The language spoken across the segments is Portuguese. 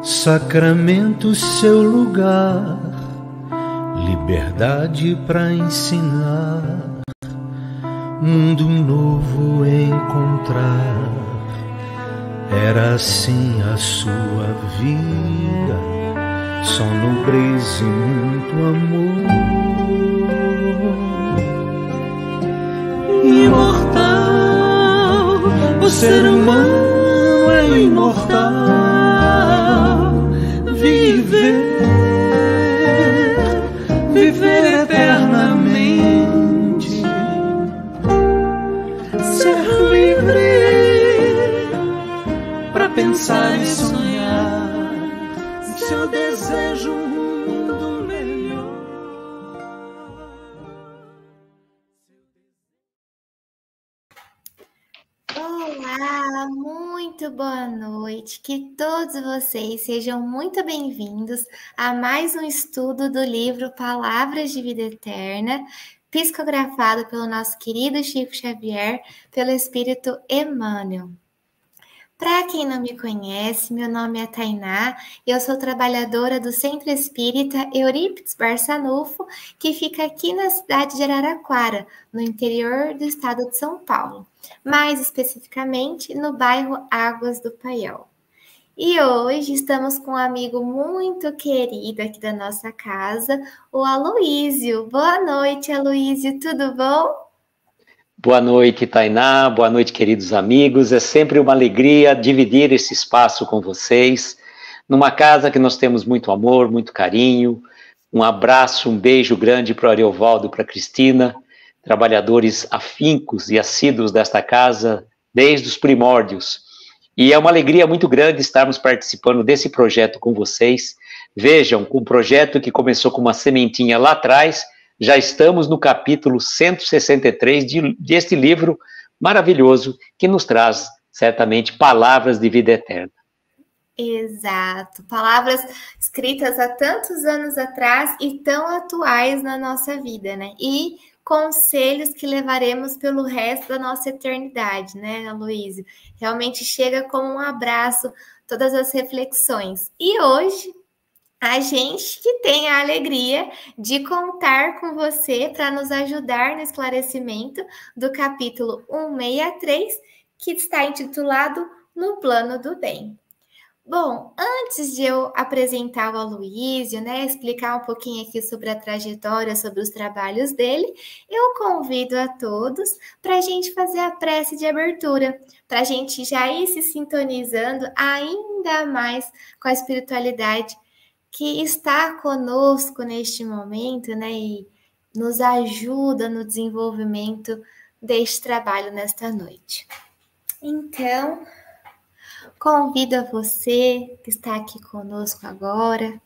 Sacramento, seu lugar, liberdade para ensinar, mundo novo encontrar. Era assim a sua vida, só nobreza e muito amor. Imortal, o ser humano é imortal. Viver eternamente, ser livre para pensar e sonhar, seu desejo um mundo melhor. Olá, muito boa noite, que todos vocês sejam muito bem-vindos a mais um estudo do livro Palavras de Vida Eterna, psicografado pelo nosso querido Chico Xavier, pelo Espírito Emmanuel. Para quem não me conhece, meu nome é Tainá e eu sou trabalhadora do Centro Espírita Eurípides Barçanufo, que fica aqui na cidade de Araraquara, no interior do estado de São Paulo, mais especificamente no bairro Águas do Paiol. E hoje estamos com um amigo muito querido aqui da nossa casa, o Aloísio. Boa noite, Aloísio, tudo bom? Boa noite, Tainá. Boa noite, queridos amigos. É sempre uma alegria dividir esse espaço com vocês, numa casa que nós temos muito amor, muito carinho. Um abraço, um beijo grande para o Ariovaldo e para a Cristina, trabalhadores afincos e assíduos desta casa desde os primórdios. E é uma alegria muito grande estarmos participando desse projeto com vocês. Vejam, um projeto que começou com uma sementinha lá atrás. Já estamos no capítulo 163 deste livro maravilhoso que nos traz, certamente, palavras de vida eterna. Exato, palavras escritas há tantos anos atrás e tão atuais na nossa vida, né? E conselhos que levaremos pelo resto da nossa eternidade, né, Aloísio? Realmente chega como um abraço todas as reflexões. E hoje a gente que tem a alegria de contar com você para nos ajudar no esclarecimento do capítulo 163, que está intitulado No Plano do Bem. Bom, antes de eu apresentar o Aloísio, né, explicar um pouquinho aqui sobre a trajetória, sobre os trabalhos dele, eu convido a todos para a gente fazer a prece de abertura, para a gente já ir se sintonizando ainda mais com a espiritualidade que está conosco neste momento, né, e nos ajuda no desenvolvimento deste trabalho nesta noite. Então, convido a você que está aqui conosco agora,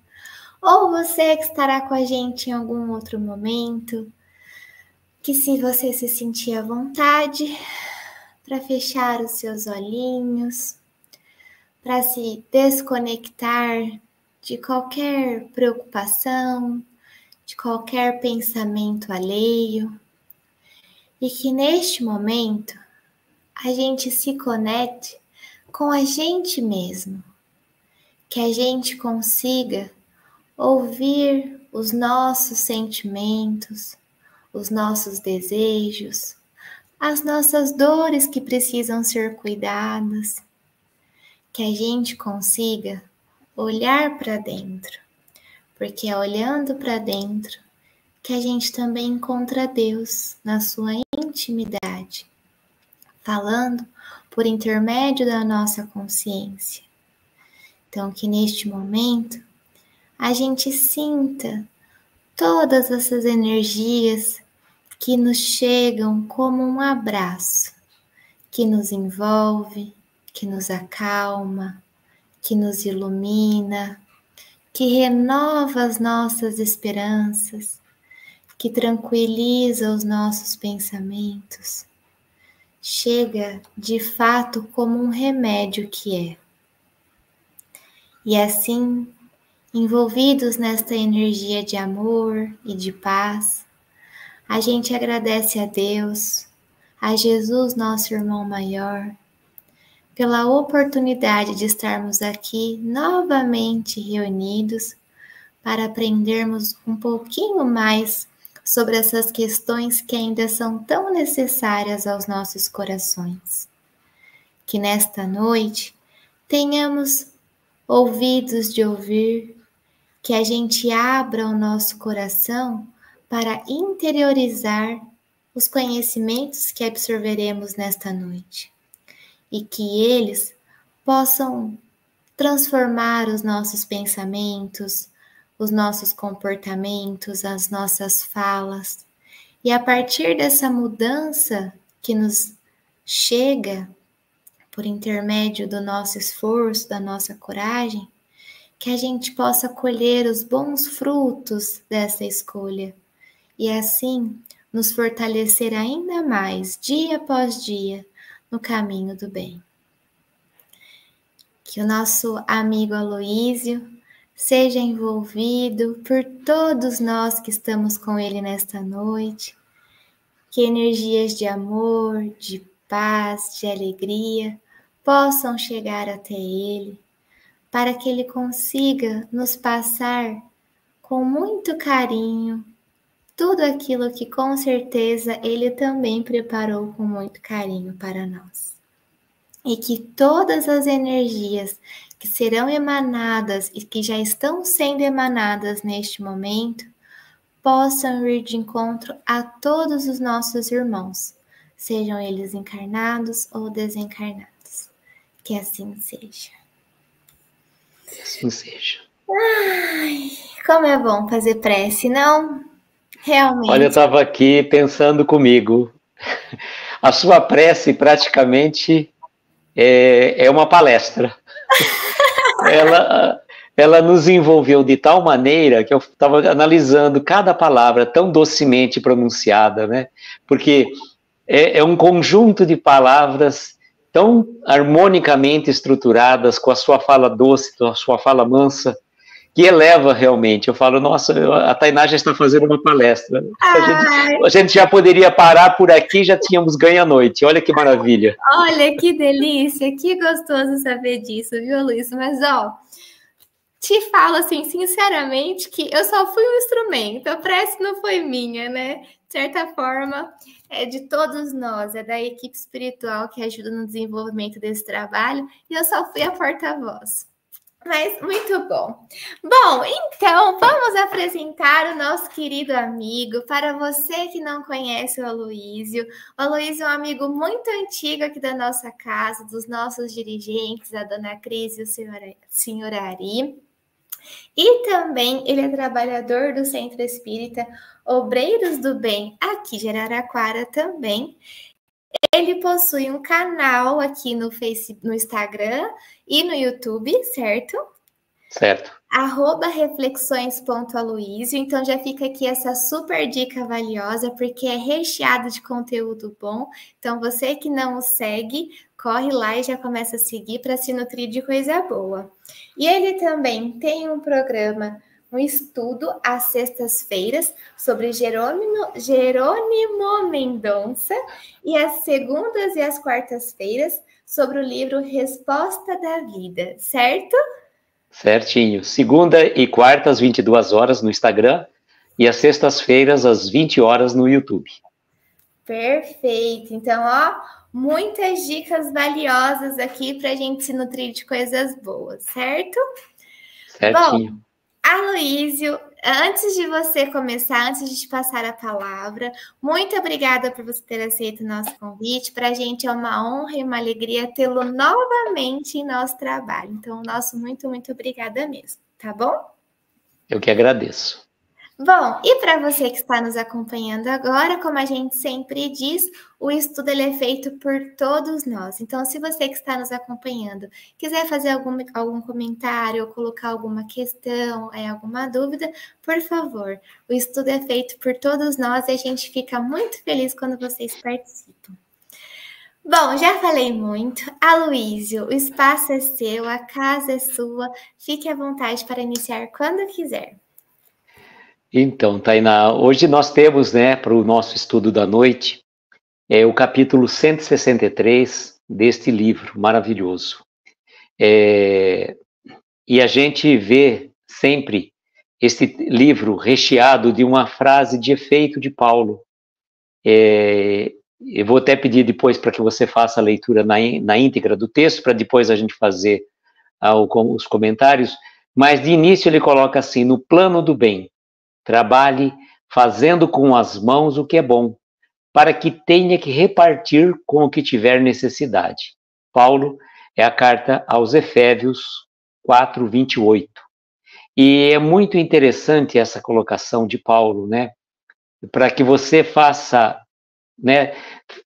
ou você que estará com a gente em algum outro momento, que se você se sentir à vontade, para fechar os seus olhinhos, para se desconectar de qualquer preocupação, de qualquer pensamento alheio, e que neste momento a gente se conecte com a gente mesmo, que a gente consiga ouvir os nossos sentimentos, os nossos desejos, as nossas dores que precisam ser cuidadas, que a gente consiga olhar para dentro, porque é olhando para dentro que a gente também encontra Deus na sua intimidade, falando por intermédio da nossa consciência. Então, que neste momento a gente sinta todas essas energias que nos chegam como um abraço, que nos envolve, que nos acalma, que nos ilumina, que renova as nossas esperanças, que tranquiliza os nossos pensamentos. Chega de fato como um remédio que é. E assim, envolvidos nesta energia de amor e de paz, a gente agradece a Deus, a Jesus, nosso irmão maior, pela oportunidade de estarmos aqui novamente reunidos para aprendermos um pouquinho mais sobre essas questões que ainda são tão necessárias aos nossos corações. Que nesta noite tenhamos ouvidos de ouvir, que a gente abra o nosso coração para interiorizar os conhecimentos que absorveremos nesta noite e que eles possam transformar os nossos pensamentos, os nossos comportamentos, as nossas falas. E a partir dessa mudança que nos chega por intermédio do nosso esforço, da nossa coragem, que a gente possa colher os bons frutos dessa escolha e assim nos fortalecer ainda mais, dia após dia, no caminho do bem. Que o nosso amigo Aloísio seja envolvido por todos nós que estamos com ele nesta noite, que energias de amor, de paz, de alegria possam chegar até ele, para que ele consiga nos passar com muito carinho tudo aquilo que com certeza ele também preparou com muito carinho para nós. E que todas as energias que serão emanadas e que já estão sendo emanadas neste momento possam ir de encontro a todos os nossos irmãos, sejam eles encarnados ou desencarnados. Que assim seja. Que assim seja. Ai, como é bom fazer prece, não? Realmente. Olha, eu estava aqui pensando comigo. A sua prece praticamente é uma palestra. Ela nos envolveu de tal maneira que eu estava analisando cada palavra tão docemente pronunciada, né? Porque é um conjunto de palavras tão harmonicamente estruturadas, com a sua fala doce, com a sua fala mansa, que eleva realmente. Eu falo, nossa, a Tainá já está fazendo uma palestra. A gente já poderia parar por aqui, já tínhamos ganho a noite. Olha que maravilha. Olha que delícia, que gostoso saber disso, viu, Luiz? Mas, ó, te falo assim, sinceramente, que eu só fui um instrumento, a prece não foi minha, né? De certa forma, é de todos nós, é da equipe espiritual que ajuda no desenvolvimento desse trabalho, e eu só fui a porta-voz. Mas muito bom. Bom, então vamos apresentar o nosso querido amigo. Para você que não conhece o Aloísio é um amigo muito antigo aqui da nossa casa, dos nossos dirigentes, a dona Cris e o senhor Ari. E também ele é trabalhador do Centro Espírita Obreiros do Bem, aqui de Araraquara também. Ele possui um canal aqui no Facebook, no Instagram e no YouTube, certo? Certo. @reflexões.aloísio. Então já fica aqui essa super dica valiosa, porque é recheado de conteúdo bom. Então você que não o segue, corre lá e já começa a seguir para se nutrir de coisa boa. E ele também tem um programa, um estudo às sextas-feiras sobre Jerônimo Mendonça e às segundas e às quartas-feiras sobre o livro Resposta da Vida, certo? Certinho. Segunda e quarta às 22 horas no Instagram e às sextas-feiras às 20 horas no YouTube. Perfeito. Então, ó, muitas dicas valiosas aqui para a gente se nutrir de coisas boas, certo? Certinho. Bom, Aloísio, antes de você começar, antes de te passar a palavra, muito obrigada por você ter aceito o nosso convite. Para a gente é uma honra e uma alegria tê-lo novamente em nosso trabalho. Então, nosso muito, muito obrigada mesmo, tá bom? Eu que agradeço. Bom, e para você que está nos acompanhando agora, como a gente sempre diz, o estudo ele é feito por todos nós. Então, se você que está nos acompanhando quiser fazer algum comentário ou colocar alguma questão, alguma dúvida, por favor, o estudo é feito por todos nós e a gente fica muito feliz quando vocês participam. Bom, já falei muito. Aloísio, o espaço é seu, a casa é sua. Fique à vontade para iniciar quando quiser. Então, Tainá, hoje nós temos, para o nosso estudo da noite, o capítulo 163 deste livro maravilhoso. E a gente vê sempre esse livro recheado de uma frase de efeito de Paulo. Eu vou até pedir depois para que você faça a leitura na íntegra do texto, para depois a gente fazer os comentários, mas de início ele coloca assim: no plano do bem, trabalhe fazendo com as mãos o que é bom, para que tenha que repartir com o que tiver necessidade. Paulo, é a carta aos Efésios 4:28. E é muito interessante essa colocação de Paulo, né? Para que você faça, né,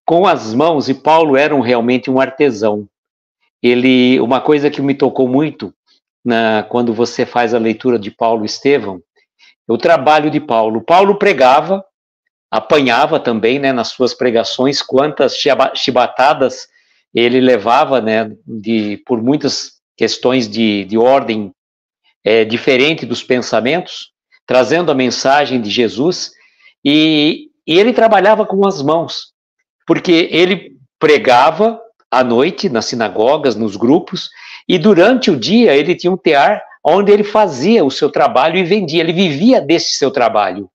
com as mãos, e Paulo era realmente um artesão. Uma coisa que me tocou muito quando você faz a leitura de Paulo e Estevão, o trabalho de Paulo. Paulo pregava, apanhava também, né, nas suas pregações, quantas chibatadas ele levava, né, por muitas questões de ordem diferente dos pensamentos, trazendo a mensagem de Jesus, e ele trabalhava com as mãos, porque ele pregava à noite nas sinagogas, nos grupos, e durante o dia ele tinha um tear onde ele fazia o seu trabalho e vendia, ele vivia desse seu trabalho.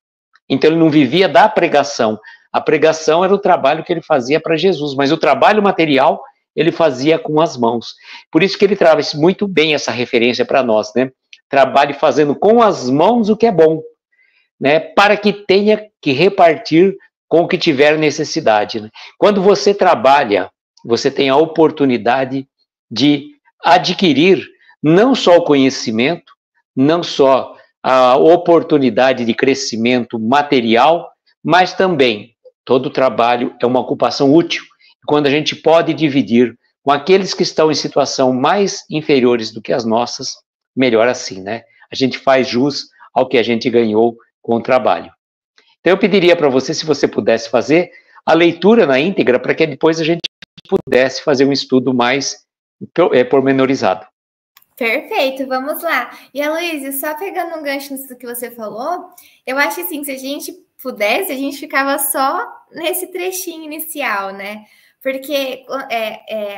Então ele não vivia da pregação, a pregação era o trabalho que ele fazia para Jesus, mas o trabalho material ele fazia com as mãos. Por isso que ele traz muito bem essa referência para nós, né? Trabalhe fazendo com as mãos o que é bom, né? Para que tenha que repartir com o que tiver necessidade, né? Quando você trabalha, você tem a oportunidade de adquirir não só o conhecimento, não só a oportunidade de crescimento material, mas também todo trabalho é uma ocupação útil. Quando a gente pode dividir com aqueles que estão em situação mais inferiores do que as nossas, melhor assim, né? A gente faz jus ao que a gente ganhou com o trabalho. Então eu pediria para você, se você pudesse fazer a leitura na íntegra, para que depois a gente pudesse fazer um estudo mais pormenorizado. Perfeito, vamos lá. E Aloysio, só pegando um gancho nisso que você falou, eu acho assim, se a gente pudesse, a gente ficava só nesse trechinho inicial, né? Porque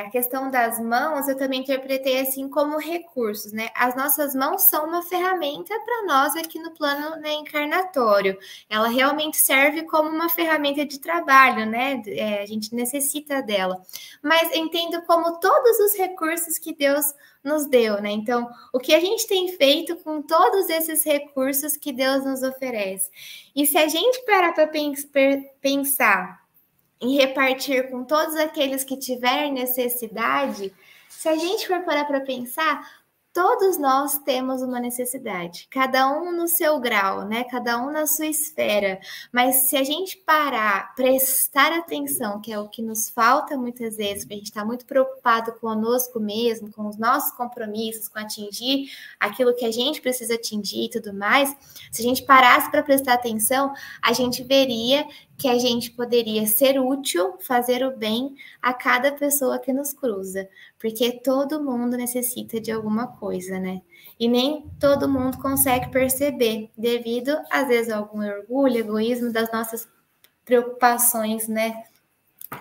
a questão das mãos eu também interpretei assim como recursos, né? As nossas mãos são uma ferramenta para nós aqui no plano, né, encarnatório. Ela realmente serve como uma ferramenta de trabalho, né? A gente necessita dela. Mas entendo como todos os recursos que Deus nos deu, né? Então, o que a gente tem feito com todos esses recursos que Deus nos oferece? E se a gente parar para pensar em repartir com todos aqueles que tiverem necessidade, se a gente for parar para pensar, todos nós temos uma necessidade, cada um no seu grau, né? Cada um na sua esfera. Mas se a gente parar, prestar atenção, que é o que nos falta muitas vezes, porque a gente está muito preocupado conosco mesmo, com os nossos compromissos, com atingir aquilo que a gente precisa atingir e tudo mais, se a gente parasse para prestar atenção, a gente veria que a gente poderia ser útil, fazer o bem a cada pessoa que nos cruza, porque todo mundo necessita de alguma coisa, né? E nem todo mundo consegue perceber, devido, às vezes, a algum orgulho, egoísmo das nossas preocupações, né?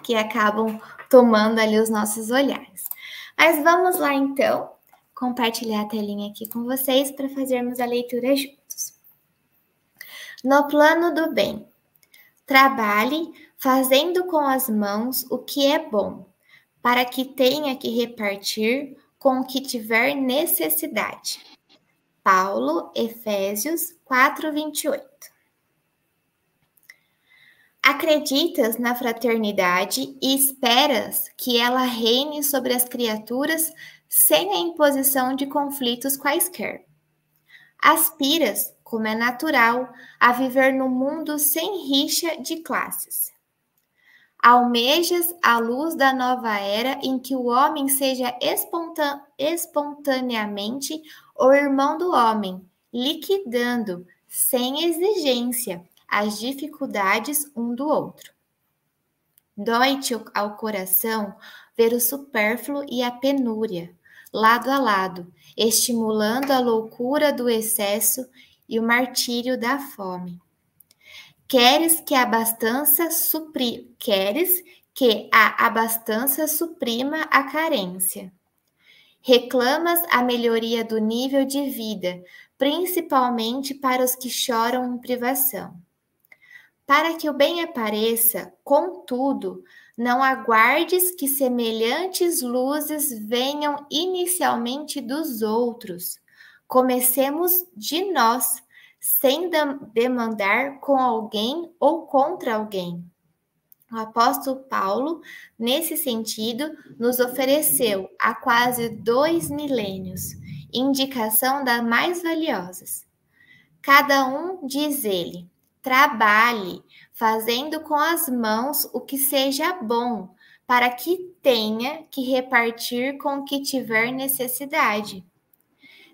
Que acabam tomando ali os nossos olhares. Mas vamos lá, então, compartilhar a telinha aqui com vocês para fazermos a leitura juntos. No plano do bem. Trabalhe fazendo com as mãos o que é bom, para que tenha que repartir com o que tiver necessidade. Paulo, Efésios 4:28. Acreditas na fraternidade e esperas que ela reine sobre as criaturas sem a imposição de conflitos quaisquer. Aspiras, como é natural, a viver no mundo sem rixa de classes. Almejas a luz da nova era em que o homem seja espontaneamente o irmão do homem, liquidando, sem exigência, as dificuldades um do outro. Dói-te ao coração ver o supérfluo e a penúria, lado a lado, estimulando a loucura do excesso e o martírio da fome. Queres que que a abastança suprima a carência. Reclamas a melhoria do nível de vida, principalmente para os que choram em privação. Para que o bem apareça, contudo, não aguardes que semelhantes luzes venham inicialmente dos outros. Comecemos de nós, sem demandar com alguém ou contra alguém. O apóstolo Paulo, nesse sentido, nos ofereceu há quase 2 milênios indicação das mais valiosas. Cada um, diz ele, trabalhe, fazendo com as mãos o que seja bom, para que tenha que repartir com o que tiver necessidade.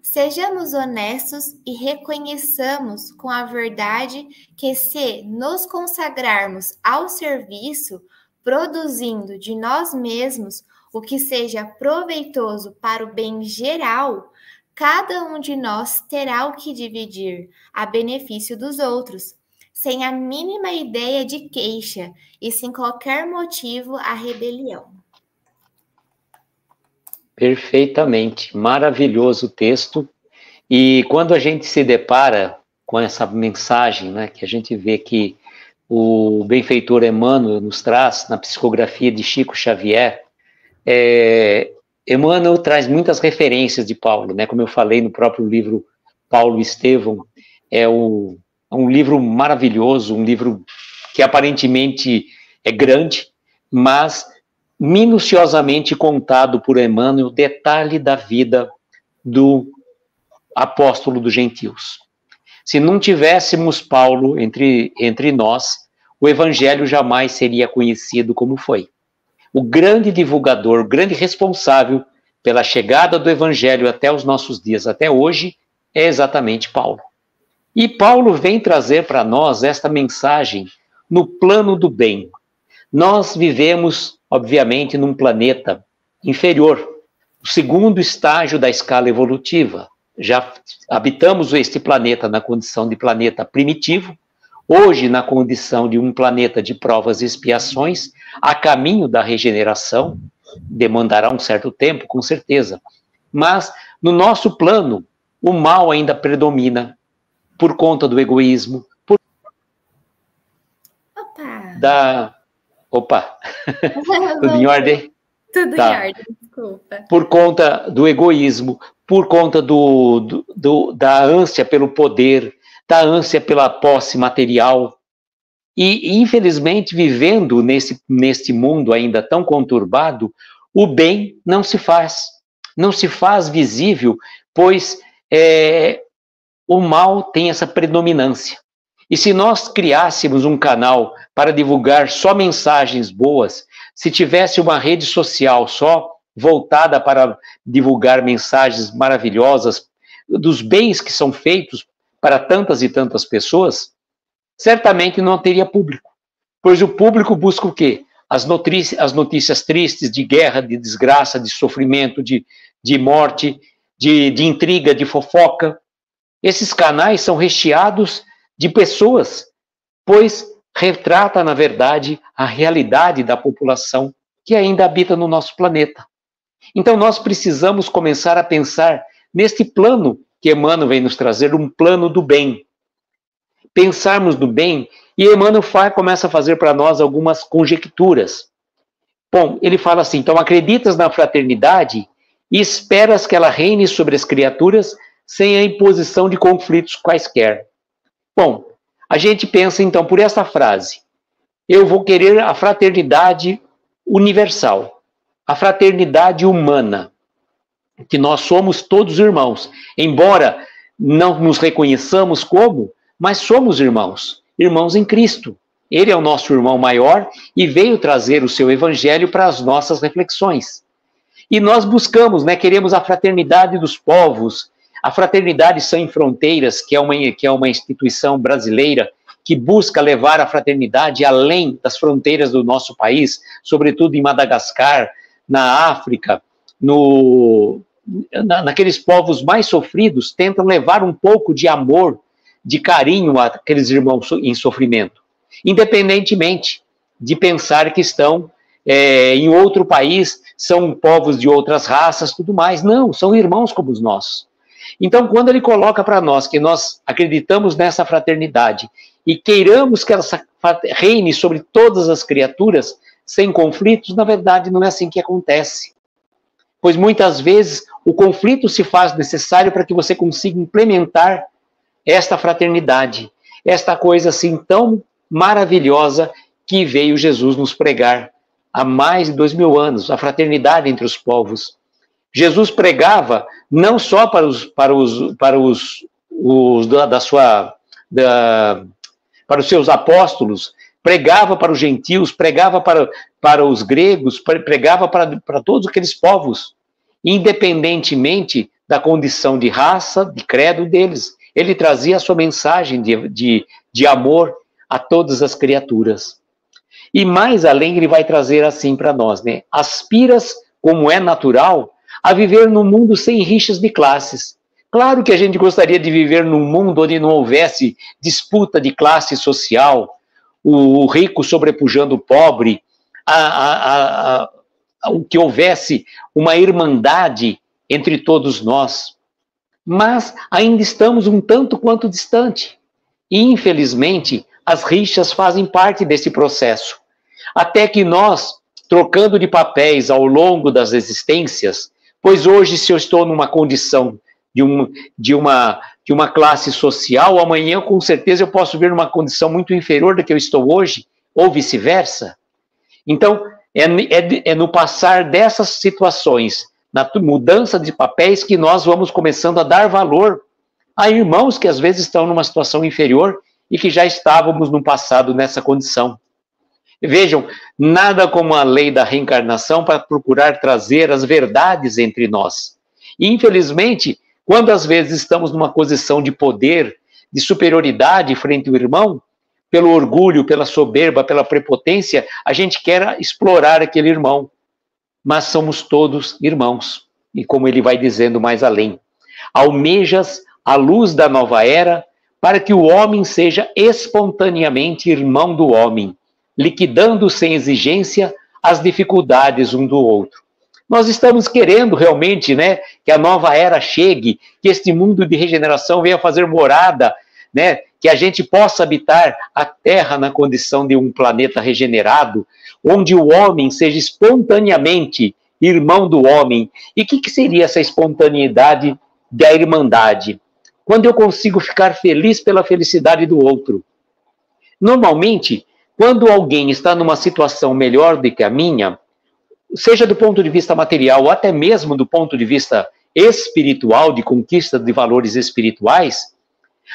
Sejamos honestos e reconheçamos com a verdade que se nos consagrarmos ao serviço, produzindo de nós mesmos o que seja proveitoso para o bem geral, cada um de nós terá o que dividir a benefício dos outros, sem a mínima ideia de queixa e sem qualquer motivo à rebelião. Perfeitamente, maravilhoso o texto. E quando a gente se depara com essa mensagem, né, que a gente vê que o benfeitor Emmanuel nos traz na psicografia de Chico Xavier, Emmanuel traz muitas referências de Paulo, né, como eu falei no próprio livro Paulo Estevão, é um livro maravilhoso, um livro que aparentemente é grande, mas minuciosamente contado por Emmanuel, detalhe da vida do apóstolo dos gentios. Se não tivéssemos Paulo entre nós, o evangelho jamais seria conhecido como foi. O grande divulgador, o grande responsável pela chegada do evangelho até os nossos dias, até hoje, é exatamente Paulo. E Paulo vem trazer para nós esta mensagem no plano do bem. Nós vivemos, obviamente, num planeta inferior, o segundo estágio da escala evolutiva. Já habitamos este planeta na condição de planeta primitivo, hoje na condição de um planeta de provas e expiações, a caminho da regeneração, demandará um certo tempo, com certeza. Mas, no nosso plano, o mal ainda predomina por conta do egoísmo, Tudo em ordem? Tudo em ordem, desculpa. Por conta do egoísmo, por conta da ânsia pelo poder, da ânsia pela posse material. E, infelizmente, vivendo neste mundo ainda tão conturbado, o bem não se faz visível, pois o mal tem essa predominância. E se nós criássemos um canal para divulgar só mensagens boas, se tivesse uma rede social só voltada para divulgar mensagens maravilhosas dos bens que são feitos para tantas e tantas pessoas, certamente não teria público. Pois o público busca o quê? As notícias tristes de guerra, de desgraça, de sofrimento, de morte, de intriga, de fofoca. Esses canais são recheados de pessoas, pois retrata, na verdade, a realidade da população que ainda habita no nosso planeta. Então, nós precisamos começar a pensar neste plano que Emmanuel vem nos trazer, um plano do bem. Pensarmos no bem, e Emmanuel começa a fazer para nós algumas conjecturas. Bom, ele fala assim, então, acreditas na fraternidade e esperas que ela reine sobre as criaturas sem a imposição de conflitos quaisquer. Bom, a gente pensa, então, por essa frase, eu vou querer a fraternidade universal, a fraternidade humana, que nós somos todos irmãos, embora não nos reconheçamos como, mas somos irmãos, irmãos em Cristo. Ele é o nosso irmão maior e veio trazer o seu evangelho para as nossas reflexões. E nós buscamos, queremos a fraternidade dos povos, a Fraternidade Sem Fronteiras, que é uma instituição brasileira que busca levar a fraternidade além das fronteiras do nosso país, sobretudo em Madagascar, na África, naqueles povos mais sofridos, tentam levar um pouco de amor, de carinho àqueles irmãos em sofrimento, independentemente de pensar que estão em outro país são povos de outras raças, tudo mais. Não, são irmãos como os nossos. Então, quando ele coloca para nós que nós acreditamos nessa fraternidade e queiramos que ela reine sobre todas as criaturas, sem conflitos, na verdade não é assim que acontece. Pois muitas vezes o conflito se faz necessário para que você consiga implementar esta fraternidade, esta coisa assim tão maravilhosa que veio Jesus nos pregar há mais de 2000 anos, a fraternidade entre os povos. Jesus pregava não só para os seus apóstolos, pregava para os gentios, pregava para os gregos, pregava para todos aqueles povos, independentemente da condição de raça, de credo deles. Ele trazia a sua mensagem de amor a todas as criaturas. E mais além, ele vai trazer assim para nós, né? Aspiras, como é natural, a viver num mundo sem rixas de classes. Claro que a gente gostaria de viver num mundo onde não houvesse disputa de classe social, o rico sobrepujando o pobre, que houvesse uma irmandade entre todos nós. Mas ainda estamos um tanto quanto distante. E, infelizmente, as rixas fazem parte desse processo. Até que nós, trocando de papéis ao longo das existências, pois hoje, se eu estou numa condição de uma classe social, amanhã, com certeza, eu posso vir numa condição muito inferior da que eu estou hoje, ou vice-versa. Então, é no passar dessas situações, na mudança de papéis, que nós vamos começando a dar valor a irmãos que às vezes estão numa situação inferior e que já estávamos no passado nessa condição. Vejam, nada como a lei da reencarnação para procurar trazer as verdades entre nós. E, infelizmente, quando às vezes estamos numa posição de poder, de superioridade frente ao irmão, pelo orgulho, pela soberba, pela prepotência, a gente quer explorar aquele irmão. Mas somos todos irmãos. E como ele vai dizendo mais além, almejas a luz da nova era para que o homem seja espontaneamente irmão do homem, liquidando sem exigência as dificuldades um do outro. Nós estamos querendo realmente, né, que a nova era chegue, que este mundo de regeneração venha fazer morada, né, que a gente possa habitar a Terra na condição de um planeta regenerado, onde o homem seja espontaneamente irmão do homem. E o que seria essa espontaneidade da irmandade? Quando eu consigo ficar feliz pela felicidade do outro. Normalmente, quando alguém está numa situação melhor do que a minha, seja do ponto de vista material ou até mesmo do ponto de vista espiritual, de conquista de valores espirituais,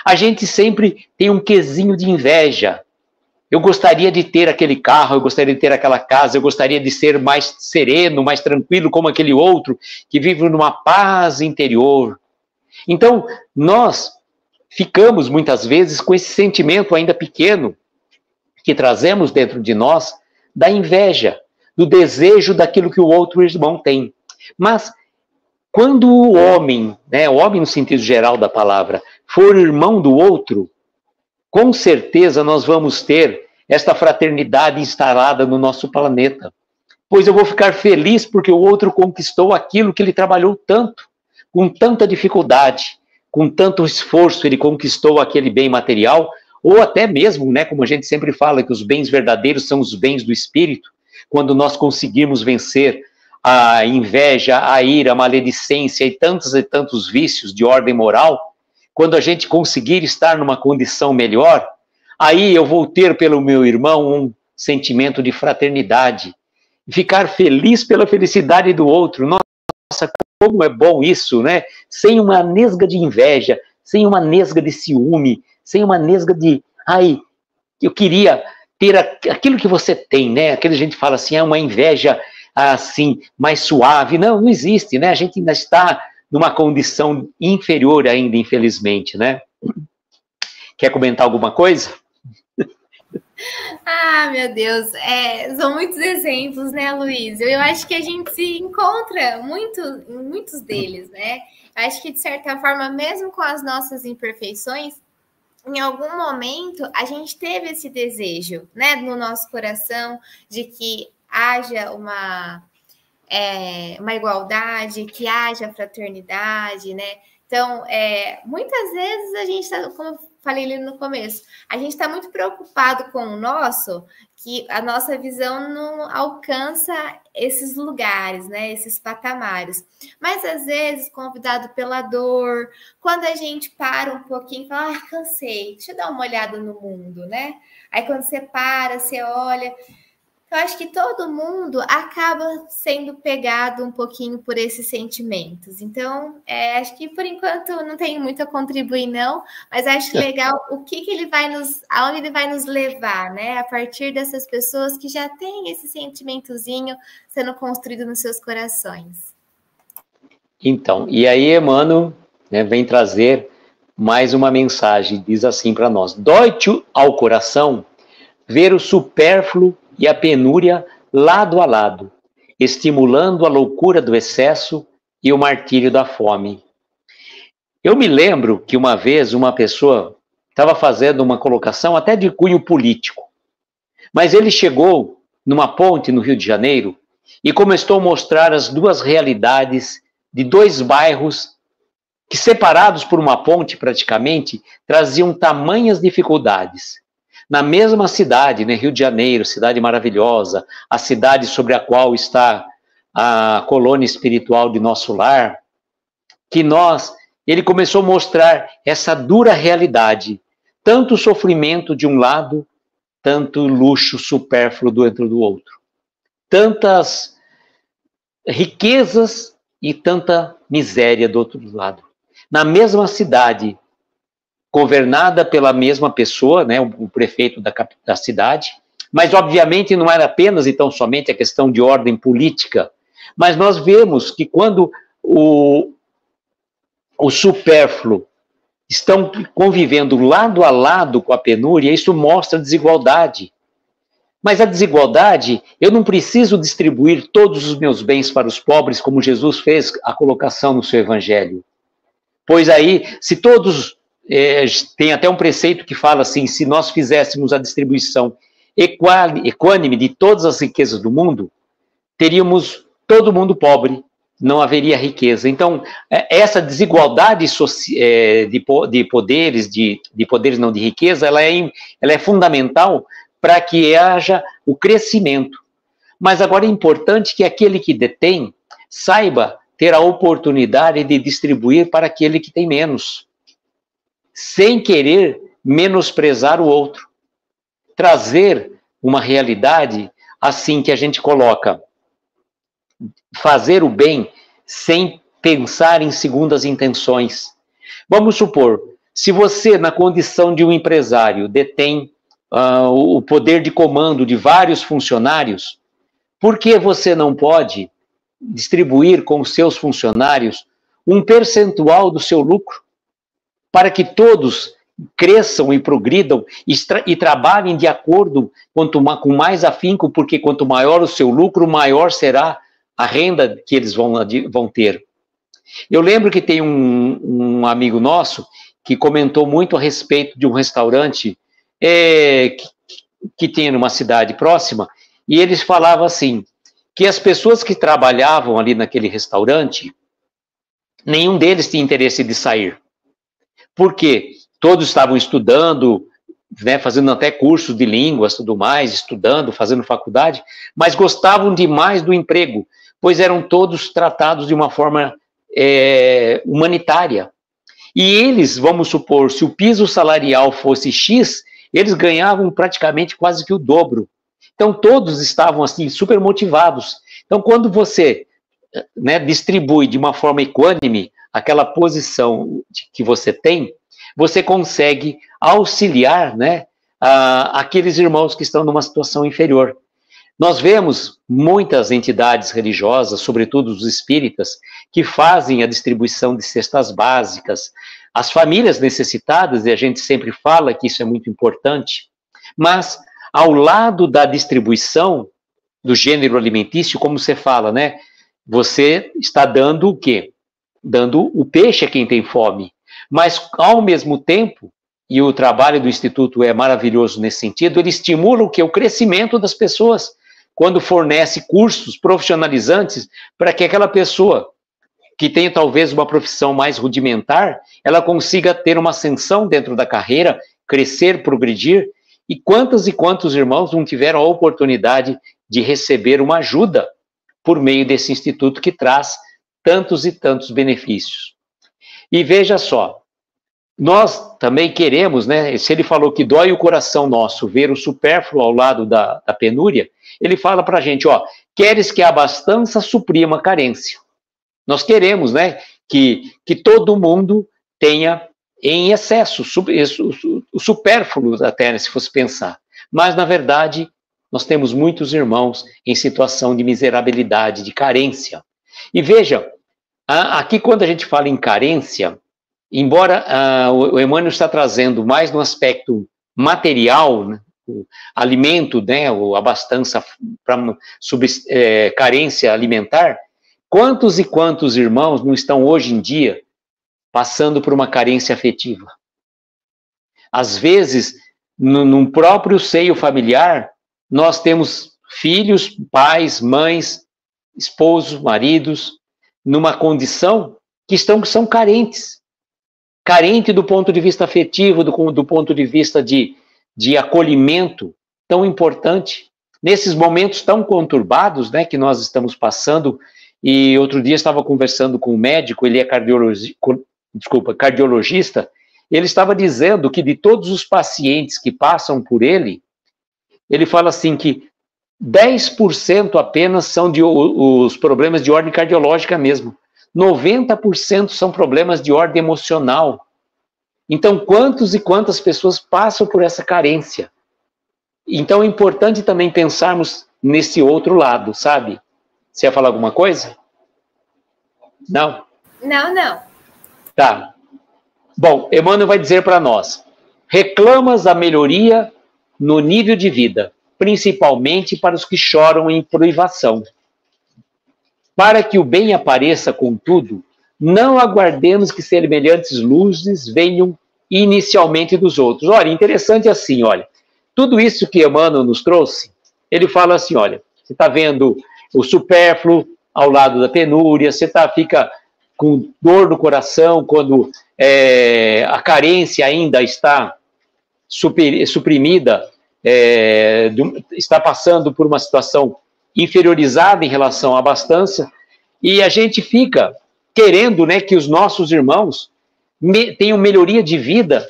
a gente sempre tem um quesinho de inveja. Eu gostaria de ter aquele carro, eu gostaria de ter aquela casa, eu gostaria de ser mais sereno, mais tranquilo como aquele outro, que vive numa paz interior. Então, nós ficamos muitas vezes com esse sentimento ainda pequeno que trazemos dentro de nós da inveja, do desejo daquilo que o outro irmão tem. Mas quando o homem, né, o homem no sentido geral da palavra, for irmão do outro, com certeza nós vamos ter esta fraternidade instalada no nosso planeta. Pois eu vou ficar feliz porque o outro conquistou aquilo que ele trabalhou tanto, com tanta dificuldade, com tanto esforço, ele conquistou aquele bem material, ou até mesmo, né, como a gente sempre fala, que os bens verdadeiros são os bens do espírito, quando nós conseguimos vencer a inveja, a ira, a maledicência e tantos vícios de ordem moral, quando a gente conseguir estar numa condição melhor, aí eu vou ter pelo meu irmão um sentimento de fraternidade, ficar feliz pela felicidade do outro. Nossa, como é bom isso, né? Sem uma nesga de inveja, sem uma nesga de ciúme, sem uma nesga de, ai, eu queria ter aquilo que você tem, né? Aquilo que a gente fala assim, é uma inveja assim, mais suave. Não existe, né? A gente ainda está numa condição inferior ainda, infelizmente, né? Quer comentar alguma coisa? Ah, meu Deus, são muitos exemplos, né, Luiz? Eu acho que a gente se encontra em muitos deles, né? Eu acho que, de certa forma, mesmo com as nossas imperfeições, em algum momento a gente teve esse desejo, né, no nosso coração, de que haja uma igualdade, que haja fraternidade, né? Então, muitas vezes a gente está, como eu falei ali no começo, a gente está muito preocupado com o nosso, que a nossa visão não alcança esses lugares, né? Esses patamares. Mas, às vezes, convidado pela dor, quando a gente para um pouquinho e fala, cansei, deixa eu dar uma olhada no mundo, né? Aí, quando você para, você olha... Eu acho que todo mundo acaba sendo pegado um pouquinho por esses sentimentos. Então, acho que por enquanto não tenho muito a contribuir, não, mas acho legal aonde ele vai nos levar, né? A partir dessas pessoas que já têm esse sentimentozinho sendo construído nos seus corações. Então, e aí Emmanuel, né, vem trazer mais uma mensagem, diz assim para nós: dói-te ao coração ver o supérfluo e a penúria lado a lado, estimulando a loucura do excesso e o martírio da fome. Eu me lembro que uma vez uma pessoa estava fazendo uma colocação até de cunho político, mas ele chegou numa ponte no Rio de Janeiro e começou a mostrar as duas realidades de dois bairros que, separados por uma ponte praticamente, traziam tamanhas dificuldades. Na mesma cidade, né, Rio de Janeiro, cidade maravilhosa, a cidade sobre a qual está a colônia espiritual de nosso lar, ele começou a mostrar essa dura realidade, tanto sofrimento de um lado, tanto luxo supérfluo dentro do outro, tantas riquezas e tanta miséria do outro lado. Na mesma cidade, governada pela mesma pessoa, né, o prefeito da cidade, mas obviamente não era apenas e tão somente a questão de ordem política, mas nós vemos que quando o supérfluo estão convivendo lado a lado com a penúria, isso mostra desigualdade. Mas a desigualdade, eu não preciso distribuir todos os meus bens para os pobres, como Jesus fez a colocação no seu evangelho. Pois aí, se todos... tem até um preceito que fala assim: se nós fizéssemos a distribuição equânime de todas as riquezas do mundo, teríamos todo mundo pobre, não haveria riqueza. Então, essa desigualdade de poderes, de poderes não de riqueza, ela é fundamental para que haja o crescimento. Mas agora é importante que aquele que detém saiba ter a oportunidade de distribuir para aquele que tem menos, sem querer menosprezar o outro. Trazer uma realidade assim que a gente coloca, fazer o bem sem pensar em segundas intenções. Vamos supor, se você, na condição de um empresário, detém o poder de comando de vários funcionários, por que você não pode distribuir com os seus funcionários um percentual do seu lucro, para que todos cresçam e progridam e trabalhem de acordo com mais afinco, porque quanto maior o seu lucro, maior será a renda que eles vão ter. Eu lembro que tem um amigo nosso que comentou muito a respeito de um restaurante que tem numa cidade próxima, e eles falavam assim, que as pessoas que trabalhavam ali naquele restaurante, nenhum deles tinha interesse de sair. Por quê? Todos estavam estudando, né, fazendo até cursos de línguas, tudo mais, estudando, fazendo faculdade, mas gostavam demais do emprego, pois eram todos tratados de uma forma humanitária. E eles, vamos supor, se o piso salarial fosse X, eles ganhavam praticamente quase que o dobro. Então, todos estavam assim, super motivados. Então, quando você, né, distribui de uma forma equânime aquela posição que você tem, você consegue auxiliar, né, aqueles irmãos que estão numa situação inferior. Nós vemos muitas entidades religiosas, sobretudo os espíritas, que fazem a distribuição de cestas básicas, as famílias necessitadas, e a gente sempre fala que isso é muito importante, mas ao lado da distribuição do gênero alimentício, como você fala, né, você está dando o quê? Dando o peixe a quem tem fome. Mas, ao mesmo tempo, e o trabalho do Instituto é maravilhoso nesse sentido, ele estimula o quê? O crescimento das pessoas. quando fornece cursos profissionalizantes para que aquela pessoa que tem talvez uma profissão mais rudimentar, ela consiga ter uma ascensão dentro da carreira, crescer, progredir. E quantos irmãos não tiveram a oportunidade de receber uma ajuda por meio desse instituto que traz tantos e tantos benefícios. E veja só, nós também queremos, né? Se ele falou que dói o coração nosso ver o supérfluo ao lado da penúria, ele fala para a gente, ó, queres que a abastança suprima a carência. Nós queremos, né, que todo mundo tenha em excesso, o supérfluo até, né, se fosse pensar. Mas, na verdade, nós temos muitos irmãos em situação de miserabilidade, de carência. E veja, aqui quando a gente fala em carência, embora o Emmanuel está trazendo mais no aspecto material, né, o alimento, né, a abastança para carência alimentar, quantos e quantos irmãos não estão hoje em dia passando por uma carência afetiva? Às vezes, num próprio seio familiar, nós temos filhos, pais, mães, esposos, maridos, numa condição que são carentes. Carente do ponto de vista afetivo, do ponto de vista de acolhimento tão importante. Nesses momentos tão conturbados, né, que nós estamos passando, e outro dia estava conversando com um médico, ele é cardiologista, ele estava dizendo que de todos os pacientes que passam por ele fala assim que 10% apenas são os problemas de ordem cardiológica mesmo. 90% são problemas de ordem emocional. Então, quantos e quantas pessoas passam por essa carência? Então, é importante também pensarmos nesse outro lado, sabe? Você ia falar alguma coisa? Não? Não. Tá. Bom, Emmanuel vai dizer para nós, reclamas a melhoria no nível de vida, principalmente para os que choram em privação. Para que o bem apareça, contudo, não aguardemos que semelhantes luzes venham inicialmente dos outros. Olha, interessante assim, olha, tudo isso que Emmanuel nos trouxe, ele fala assim, olha, você está vendo o supérfluo ao lado da penúria, você fica com dor no coração quando a carência ainda está suprimida, está passando por uma situação inferiorizada em relação à abastança, e a gente fica querendo, né, que os nossos irmãos tenham melhoria de vida,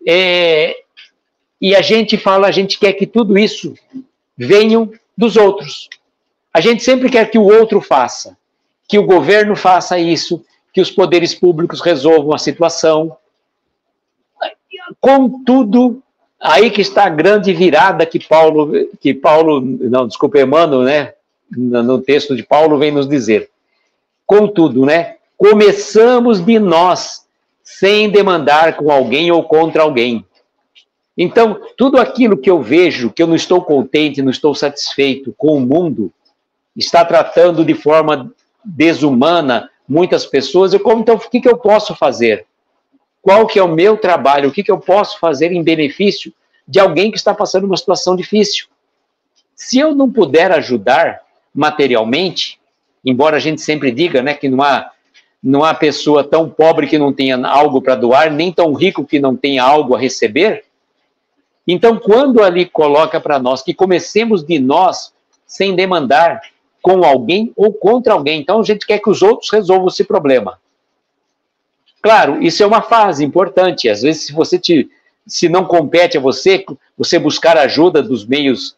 e a gente quer que tudo isso venham dos outros. A gente sempre quer que o outro faça, que o governo faça isso, que os poderes públicos resolvam a situação. Contudo, aí que está a grande virada que Emmanuel, né, no texto de Paulo vem nos dizer. Contudo, né, começamos de nós, sem demandar com alguém ou contra alguém. Então, tudo aquilo que eu vejo, que eu não estou contente, não estou satisfeito com o mundo, está tratando de forma desumana muitas pessoas, então o que eu posso fazer? Qual que é o meu trabalho? O que eu posso fazer em benefício de alguém que está passando uma situação difícil? Se eu não puder ajudar materialmente, embora a gente sempre diga, né, que não há pessoa tão pobre que não tenha algo para doar, nem tão rico que não tenha algo a receber, então quando ali coloca para nós que comecemos de nós sem demandar com alguém ou contra alguém, então a gente quer que os outros resolvam esse problema. Claro, isso é uma fase importante. Às vezes, se não compete a você buscar ajuda dos meios,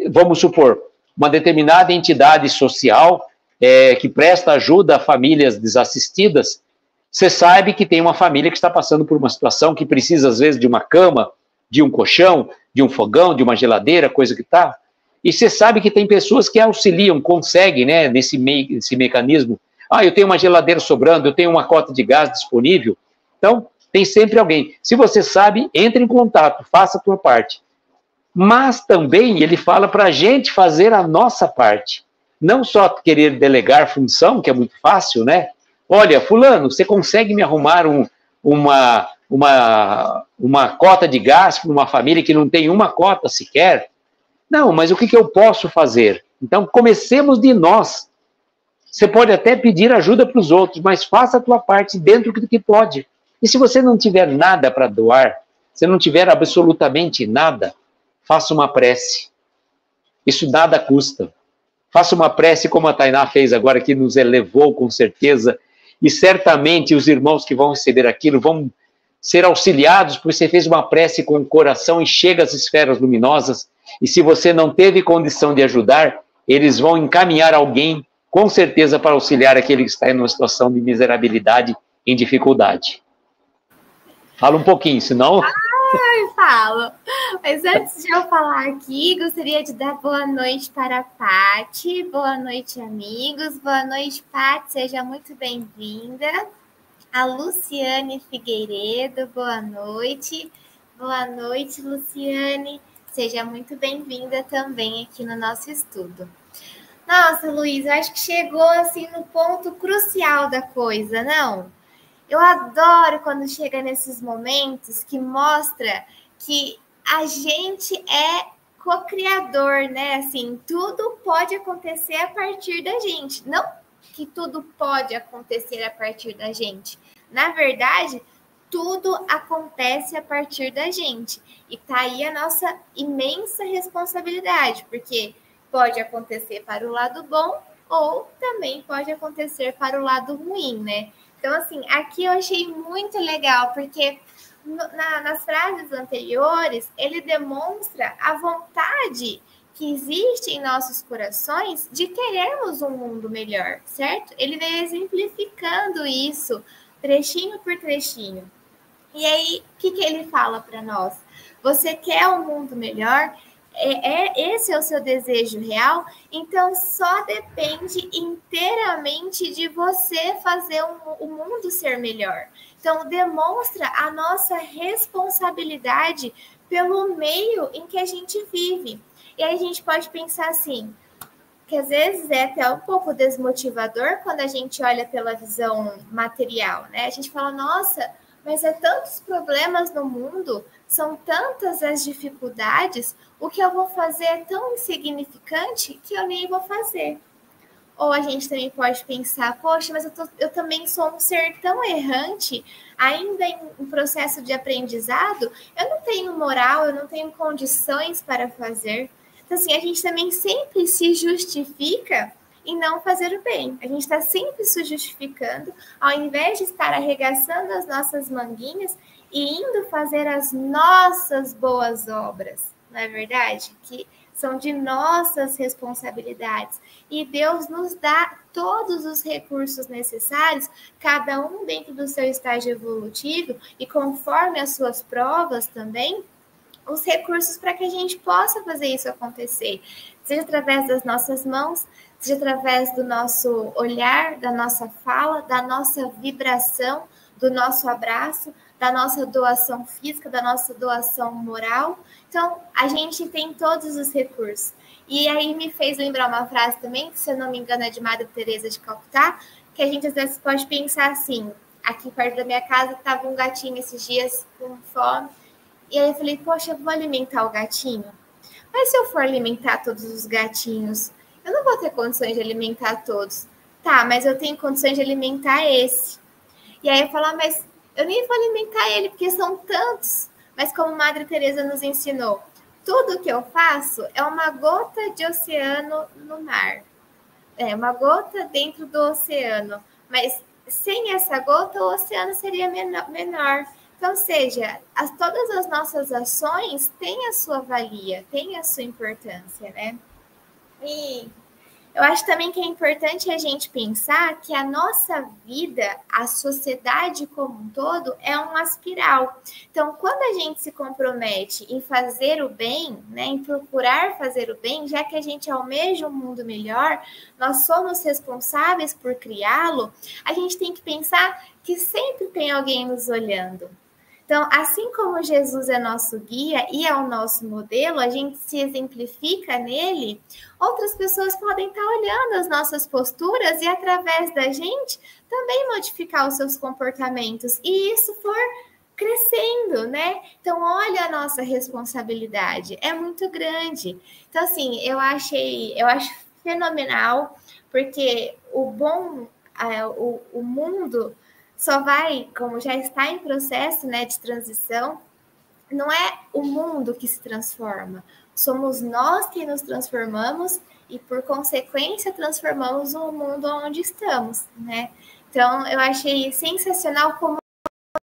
vamos supor, uma determinada entidade social que presta ajuda a famílias desassistidas, você sabe que tem uma família que está passando por uma situação que precisa, às vezes, de uma cama, de um colchão, de um fogão, de uma geladeira, coisa que está. E você sabe que tem pessoas que auxiliam, conseguem, né, nesse mecanismo. Eu tenho uma geladeira sobrando, eu tenho uma cota de gás disponível. Então, tem sempre alguém. Se você sabe, entre em contato, faça a tua parte. Mas também ele fala para a gente fazer a nossa parte. Não só querer delegar função, que é muito fácil, né? Olha, fulano, você consegue me arrumar uma cota de gás para uma família que não tem uma cota sequer? Não, mas o que eu posso fazer? Então, comecemos de nós. Você pode até pedir ajuda para os outros, mas faça a tua parte dentro do que pode. E se você não tiver nada para doar, se não tiver absolutamente nada, faça uma prece. Isso nada custa. Faça uma prece como a Tainá fez agora, que nos elevou com certeza, e certamente os irmãos que vão receber aquilo vão ser auxiliados, porque você fez uma prece com o coração e chega às esferas luminosas, e se você não teve condição de ajudar, eles vão encaminhar alguém, com certeza, para auxiliar aquele que está em uma situação de miserabilidade, em dificuldade. Fala um pouquinho, senão... Eu falo. Mas antes de eu falar aqui, gostaria de dar boa noite para a Pati. Boa noite, amigos. Boa noite, Pati. Seja muito bem-vinda. A Luciane Figueiredo, boa noite. Boa noite, Luciane. Seja muito bem-vinda também aqui no nosso estudo. Nossa, Luiz, eu acho que chegou assim no ponto crucial da coisa, não? Eu adoro quando chega nesses momentos que mostra que a gente é co-criador, né? Assim, tudo pode acontecer a partir da gente. Não que tudo pode acontecer a partir da gente. Na verdade, tudo acontece a partir da gente. E tá aí a nossa imensa responsabilidade, porque pode acontecer para o lado bom ou também pode acontecer para o lado ruim, né? Então, assim, aqui eu achei muito legal, porque nas frases anteriores, ele demonstra a vontade que existe em nossos corações de querermos um mundo melhor, certo? Ele vem exemplificando isso, trechinho por trechinho. E aí, o que ele fala para nós? Você quer um mundo melhor? Esse é o seu desejo real? Então, só depende inteiramente de você fazer o mundo ser melhor. Então, demonstra a nossa responsabilidade pelo meio em que a gente vive. E aí a gente pode pensar assim, que às vezes é até um pouco desmotivador quando a gente olha pela visão material, né? A gente fala, nossa, mas é tantos problemas no mundo, são tantas as dificuldades, o que eu vou fazer é tão insignificante que eu nem vou fazer. Ou a gente também pode pensar, poxa, mas eu também sou um ser tão errante, ainda em processo de aprendizado, eu não tenho moral, eu não tenho condições para fazer. Então, assim, a gente também sempre se justifica em não fazer o bem. A gente está sempre se justificando, ao invés de estar arregaçando as nossas manguinhas e indo fazer as nossas boas obras, não é verdade? Que são de nossas responsabilidades. E Deus nos dá todos os recursos necessários, cada um dentro do seu estágio evolutivo e conforme as suas provas também, os recursos para que a gente possa fazer isso acontecer. Seja através das nossas mãos, seja através do nosso olhar, da nossa fala, da nossa vibração, do nosso abraço, da nossa doação física, da nossa doação moral. Então, a gente tem todos os recursos. E aí me fez lembrar uma frase também, que se eu não me engano é de Madre Teresa de Calcutá, que a gente às vezes pode pensar assim, aqui perto da minha casa estava um gatinho esses dias com fome, e aí eu falei, poxa, eu vou alimentar o gatinho. Mas se eu for alimentar todos os gatinhos, eu não vou ter condições de alimentar todos. Tá, mas eu tenho condições de alimentar esse. E aí eu falo, mas eu nem vou alimentar ele, porque são tantos. Mas como Madre Teresa nos ensinou, tudo que eu faço é uma gota de oceano no mar. É uma gota dentro do oceano. Mas sem essa gota, o oceano seria menor. Então, seja, todas as nossas ações têm a sua valia, têm a sua importância, né? E eu acho também que é importante a gente pensar que a nossa vida, a sociedade como um todo, é uma espiral. Então, quando a gente se compromete em fazer o bem, né, em procurar fazer o bem, já que a gente almeja um mundo melhor, nós somos responsáveis por criá-lo, a gente tem que pensar que sempre tem alguém nos olhando. Então, assim como Jesus é nosso guia e é o nosso modelo, a gente se exemplifica nele, outras pessoas podem estar olhando as nossas posturas e, através da gente, também modificar os seus comportamentos. E isso for crescendo, né? Então, olha a nossa responsabilidade, é muito grande. Então, assim, eu acho fenomenal, porque o mundo só vai, como já está em processo, né, de transição, não é o mundo que se transforma, somos nós que nos transformamos e, por consequência, transformamos o mundo onde estamos, né? Então, eu achei sensacional como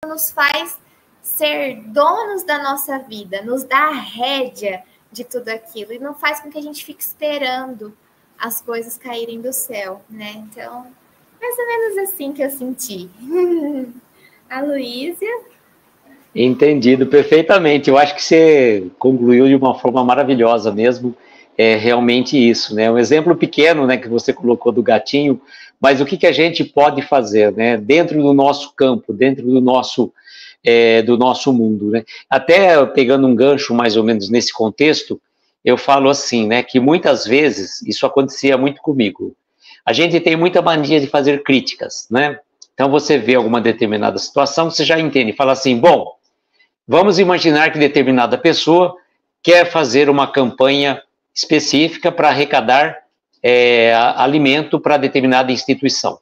nos faz ser donos da nossa vida, nos dá a rédea de tudo aquilo e não faz com que a gente fique esperando as coisas caírem do céu, né? Então, mais ou menos assim que eu senti. A Luísa? Entendido perfeitamente. Eu acho que você concluiu de uma forma maravilhosa mesmo. É realmente isso, né? Um exemplo pequeno, né, que você colocou do gatinho, mas o que que a gente pode fazer, né? Dentro do nosso campo, dentro do nosso mundo, né? Até pegando um gancho mais ou menos nesse contexto, eu falo assim, né, que muitas vezes isso acontecia muito comigo. A gente tem muita mania de fazer críticas, né? Então você vê alguma determinada situação, você já entende, fala assim, bom, vamos imaginar que determinada pessoa quer fazer uma campanha específica para arrecadar alimento para determinada instituição,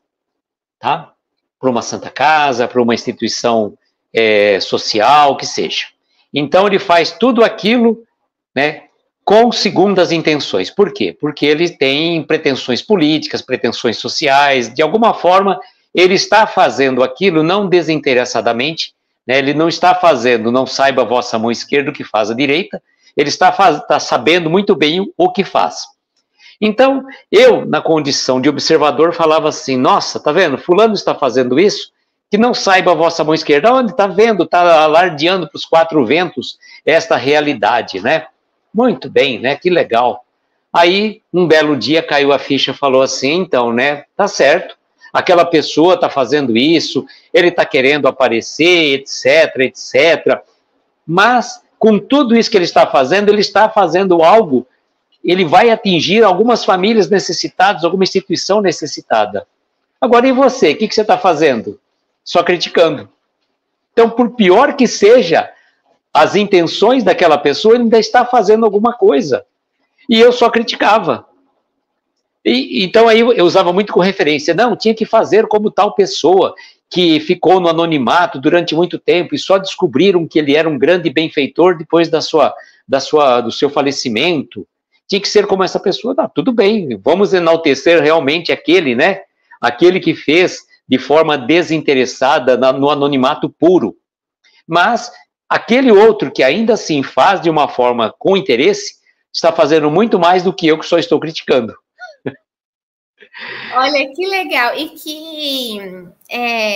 tá? Para uma Santa Casa, para uma instituição social, que seja. Então ele faz tudo aquilo, né, com segundas intenções. Por quê? Porque ele tem pretensões políticas, pretensões sociais, de alguma forma ele está fazendo aquilo não desinteressadamente, né, ele não está fazendo, não saiba a vossa mão esquerda o que faz a direita, ele está sabendo muito bem o que faz. Então, eu, na condição de observador, falava assim, nossa, tá vendo, fulano está fazendo isso, que não saiba a vossa mão esquerda. Onde está vendo, está alardeando para os quatro ventos esta realidade, né? Muito bem, né? Que legal. Aí, um belo dia, caiu a ficha e falou assim, então, né, tá certo, aquela pessoa está fazendo isso, ele está querendo aparecer, etc, etc, mas, com tudo isso que ele está fazendo algo, ele vai atingir algumas famílias necessitadas, alguma instituição necessitada. Agora, e você? O que você está fazendo? Só criticando. Então, por pior que seja as intenções daquela pessoa, ele ainda está fazendo alguma coisa. E eu só criticava. Então, aí eu usava muito com referência. Não, tinha que fazer como tal pessoa que ficou no anonimato durante muito tempo e só descobriram que ele era um grande benfeitor depois do seu falecimento. Tinha que ser como essa pessoa. Não, tudo bem, vamos enaltecer realmente aquele, né? Aquele que fez de forma desinteressada no anonimato puro. Mas aquele outro que ainda assim faz de uma forma com interesse, está fazendo muito mais do que eu que só estou criticando. Olha, que legal. E que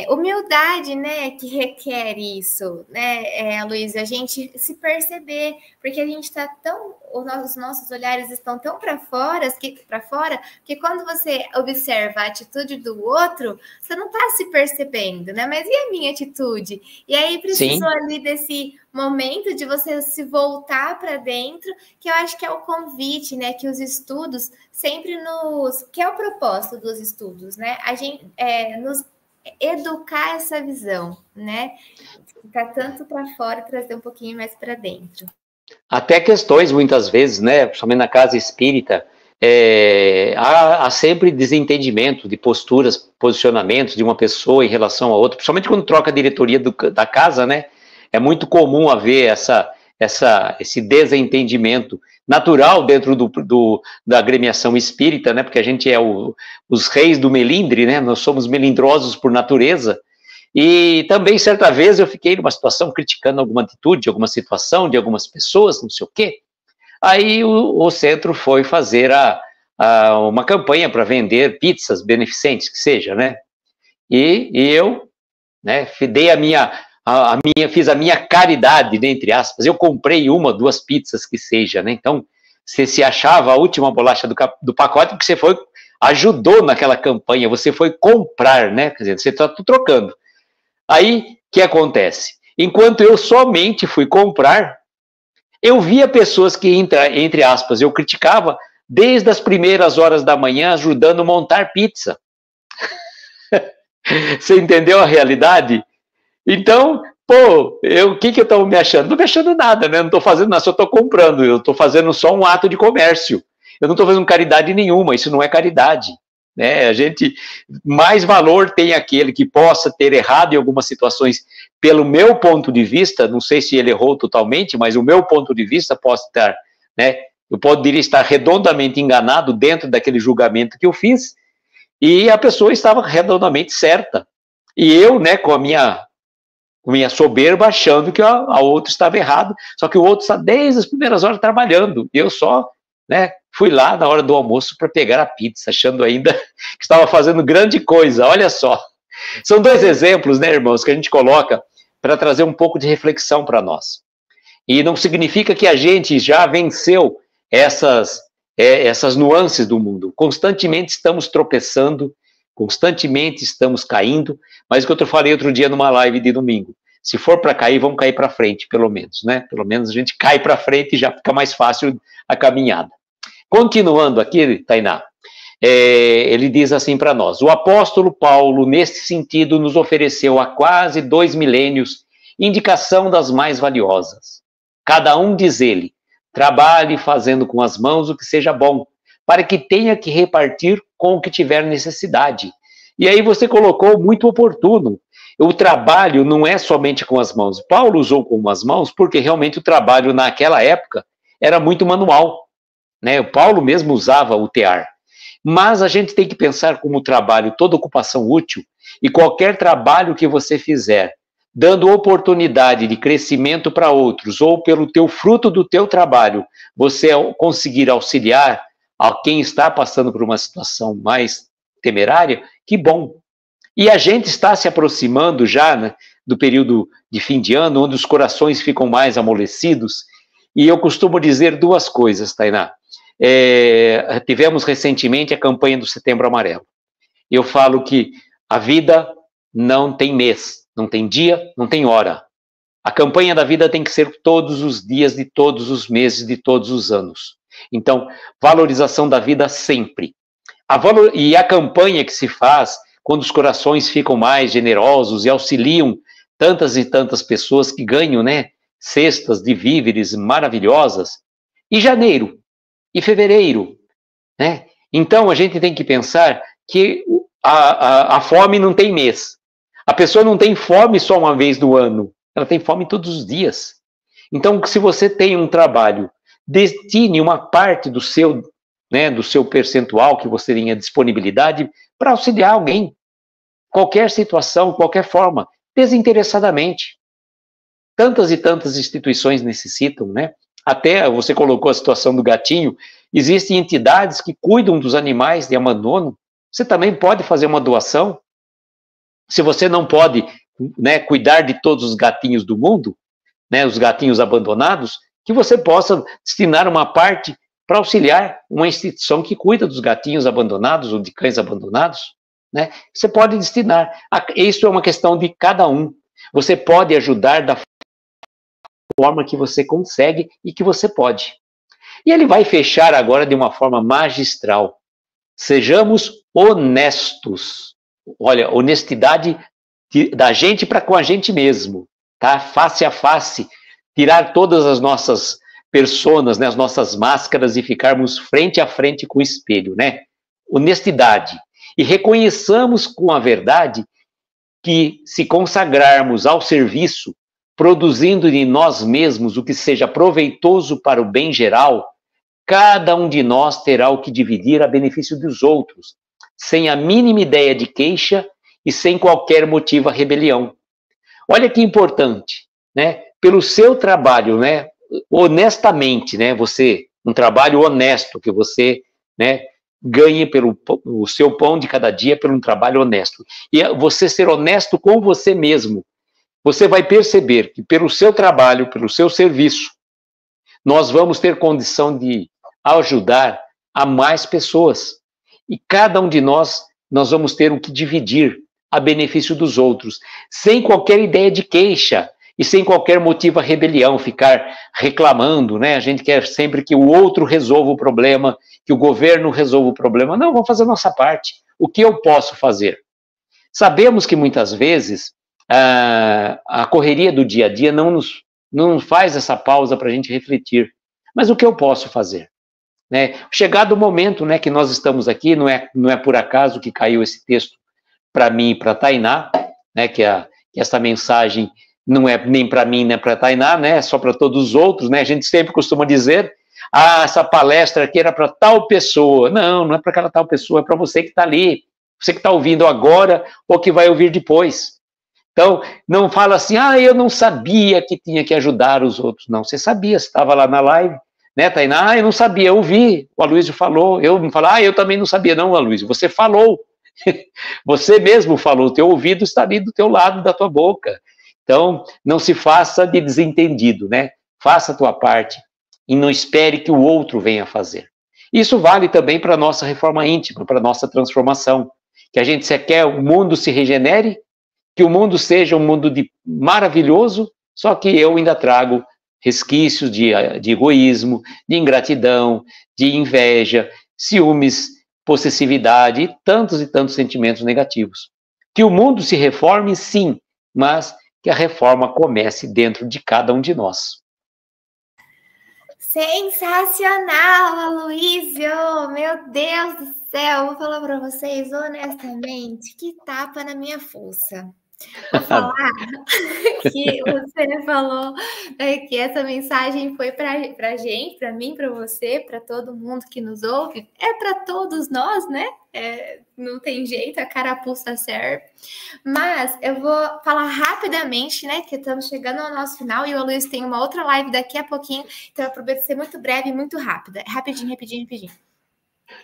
humildade, né, que requer isso, né, Luísa? A gente se perceber, porque a gente está os nossos olhares estão tão para fora, que quando você observa a atitude do outro, você não está se percebendo, né? Mas e a minha atitude? E aí precisou ali desse momento de você se voltar para dentro, que eu acho que é o convite, né, que os estudos sempre que é o propósito dos estudos, né? A gente nos educar essa visão, né? Ficar tanto para fora e trazer um pouquinho mais para dentro. Até questões, muitas vezes, né? Principalmente na casa espírita, há sempre desentendimento de posturas, posicionamentos de uma pessoa em relação a outra, principalmente quando troca a diretoria da casa, né? É muito comum haver esse desentendimento natural dentro da agremiação espírita, né? Porque a gente é os reis do melindre, né? Nós somos melindrosos por natureza. E também, certa vez, eu fiquei numa situação criticando alguma atitude, alguma situação de algumas pessoas, não sei o quê. Aí o centro foi fazer uma campanha para vender pizzas beneficentes, que seja, né? E eu, né, fiz a minha caridade, né, entre aspas, eu comprei 1 ou 2 pizzas que seja, né? Então, você se achava a última bolacha do pacote porque você ajudou naquela campanha, você foi comprar, né? Quer dizer, você está trocando. Aí, o que acontece? Enquanto eu somente fui comprar, eu via pessoas que, entre aspas, eu criticava desde as primeiras horas da manhã ajudando a montar pizza. Você entendeu a realidade? Então, Pô, o que eu estou me achando? Não estou me achando nada, né? Não estou fazendo nada, só estou comprando. Eu estou fazendo só um ato de comércio. Eu não estou fazendo caridade nenhuma, isso não é caridade. Né? A gente, mais valor tem aquele que possa ter errado em algumas situações, pelo meu ponto de vista, não sei se ele errou totalmente, mas o meu ponto de vista pode estar, né? Eu poderia estar redondamente enganado dentro daquele julgamento que eu fiz, e a pessoa estava redondamente certa. E eu, né, com a minha soberba, achando que a outra estava errado, só que o outro está desde as primeiras horas trabalhando, e eu só, né, fui lá na hora do almoço para pegar a pizza, achando ainda que estava fazendo grande coisa, olha só. São dois exemplos, né, irmãos, que a gente coloca para trazer um pouco de reflexão para nós. E não significa que a gente já venceu essas nuances do mundo. Constantemente estamos tropeçando, constantemente estamos caindo, mas o que eu falei outro dia numa live de domingo, se for para cair, vamos cair para frente, pelo menos, né? Pelo menos a gente cai para frente e já fica mais fácil a caminhada. Continuando aqui, Tainá, ele diz assim para nós: o apóstolo Paulo, nesse sentido, nos ofereceu há quase 2 milênios indicação das mais valiosas. Cada um, diz ele, trabalhe fazendo com as mãos o que seja bom, para que tenha que repartir com o que tiver necessidade. E aí você colocou muito oportuno. O trabalho não é somente com as mãos. Paulo usou com as mãos porque realmente o trabalho naquela época era muito manual. Né? O Paulo mesmo usava o tear. Mas a gente tem que pensar como trabalho, toda ocupação útil, e qualquer trabalho que você fizer, dando oportunidade de crescimento para outros, ou pelo teu fruto do teu trabalho, você conseguir auxiliar a quem está passando por uma situação mais temerária, que bom. E a gente está se aproximando já, né, do período de fim de ano, onde os corações ficam mais amolecidos, e eu costumo dizer 2 coisas, Tainá. Tivemos recentemente a campanha do Setembro Amarelo. Eu falo que a vida não tem mês, não tem dia, não tem hora. A campanha da vida tem que ser todos os dias, de todos os meses, de todos os anos. Então, valorização da vida sempre. E a campanha que se faz quando os corações ficam mais generosos e auxiliam tantas e tantas pessoas que ganham, né, cestas de víveres maravilhosas, e janeiro, e fevereiro, né? Então, a gente tem que pensar que a fome não tem mês. A pessoa não tem fome só uma vez no ano, ela tem fome todos os dias. Então, se você tem um trabalho, destine uma parte do seu percentual que você tenha disponibilidade para auxiliar alguém. Qualquer situação, qualquer forma, desinteressadamente. Tantas e tantas instituições necessitam, né? Até você colocou a situação do gatinho, existem entidades que cuidam dos animais de abandono. Você também pode fazer uma doação. Se você não pode, né, cuidar de todos os gatinhos do mundo, né, os gatinhos abandonados, que você possa destinar uma parte para auxiliar uma instituição que cuida dos gatinhos abandonados ou de cães abandonados. Né? Você pode destinar. Isso é uma questão de cada um. Você pode ajudar da forma que você consegue e que você pode. E ele vai fechar agora de uma forma magistral. Sejamos honestos. Olha, honestidade da gente para com a gente mesmo, tá? Face a face, tirar todas as nossas personas, né, as nossas máscaras e ficarmos frente a frente com o espelho, né? Honestidade. E reconheçamos com a verdade que se consagrarmos ao serviço, produzindo de nós mesmos o que seja proveitoso para o bem geral, cada um de nós terá o que dividir a benefício dos outros, sem a mínima ideia de queixa e sem qualquer motivo a rebelião. Olha que importante, né? Pelo seu trabalho, né? Honestamente, né? Um trabalho honesto que você, né, ganhe pelo o seu pão de cada dia por um trabalho honesto. E você ser honesto com você mesmo. Você vai perceber que pelo seu trabalho, pelo seu serviço, nós vamos ter condição de ajudar a mais pessoas. E cada um de nós vamos ter o que dividir a benefício dos outros, sem qualquer ideia de queixa e sem qualquer motivo a rebelião, ficar reclamando, né? A gente quer sempre que o outro resolva o problema, que o governo resolva o problema. Não, vamos fazer a nossa parte. O que eu posso fazer? Sabemos que muitas vezes a correria do dia a dia não faz essa pausa para a gente refletir. Mas o que eu posso fazer? Né? Chegado o momento, né, que nós estamos aqui, não é por acaso que caiu esse texto para mim e para a Tainá, né, que essa mensagem não é nem para mim, nem para a Tainá, né, é só para todos os outros, né, a gente sempre costuma dizer, essa palestra aqui era para tal pessoa. Não é para aquela tal pessoa, é para você que está ali, você que está ouvindo agora ou que vai ouvir depois. Então, não fala assim, eu não sabia que tinha que ajudar os outros. Não, você sabia, você estava lá na live, né, Tainá? Eu não sabia, eu ouvi, o Aloysio falou, eu me falo, eu também não sabia. Não, Aloysio, você falou, você mesmo falou, o teu ouvido está ali do teu lado, da tua boca. Então, não se faça de desentendido, né? Faça a tua parte e não espere que o outro venha fazer. Isso vale também para a nossa reforma íntima, para a nossa transformação, que a gente quer o mundo se regenere, que o mundo seja um mundo maravilhoso, só que eu ainda trago resquícios de egoísmo, de ingratidão, de inveja, ciúmes, possessividade e tantos sentimentos negativos. Que o mundo se reforme, sim, mas que a reforma comece dentro de cada um de nós. Sensacional, Aloysio! Meu Deus do céu, vou falar para vocês honestamente, que tapa na minha fuça. Vou falar que você falou que essa mensagem foi para gente, para mim, para você, para todo mundo que nos ouve. É para todos nós, né? Não tem jeito, a carapuça serve. Mas eu vou falar rapidamente, né? Que estamos chegando ao nosso final e o Aloysio tem uma outra live daqui a pouquinho, então eu prometo ser muito breve e muito rápida. Rapidinho.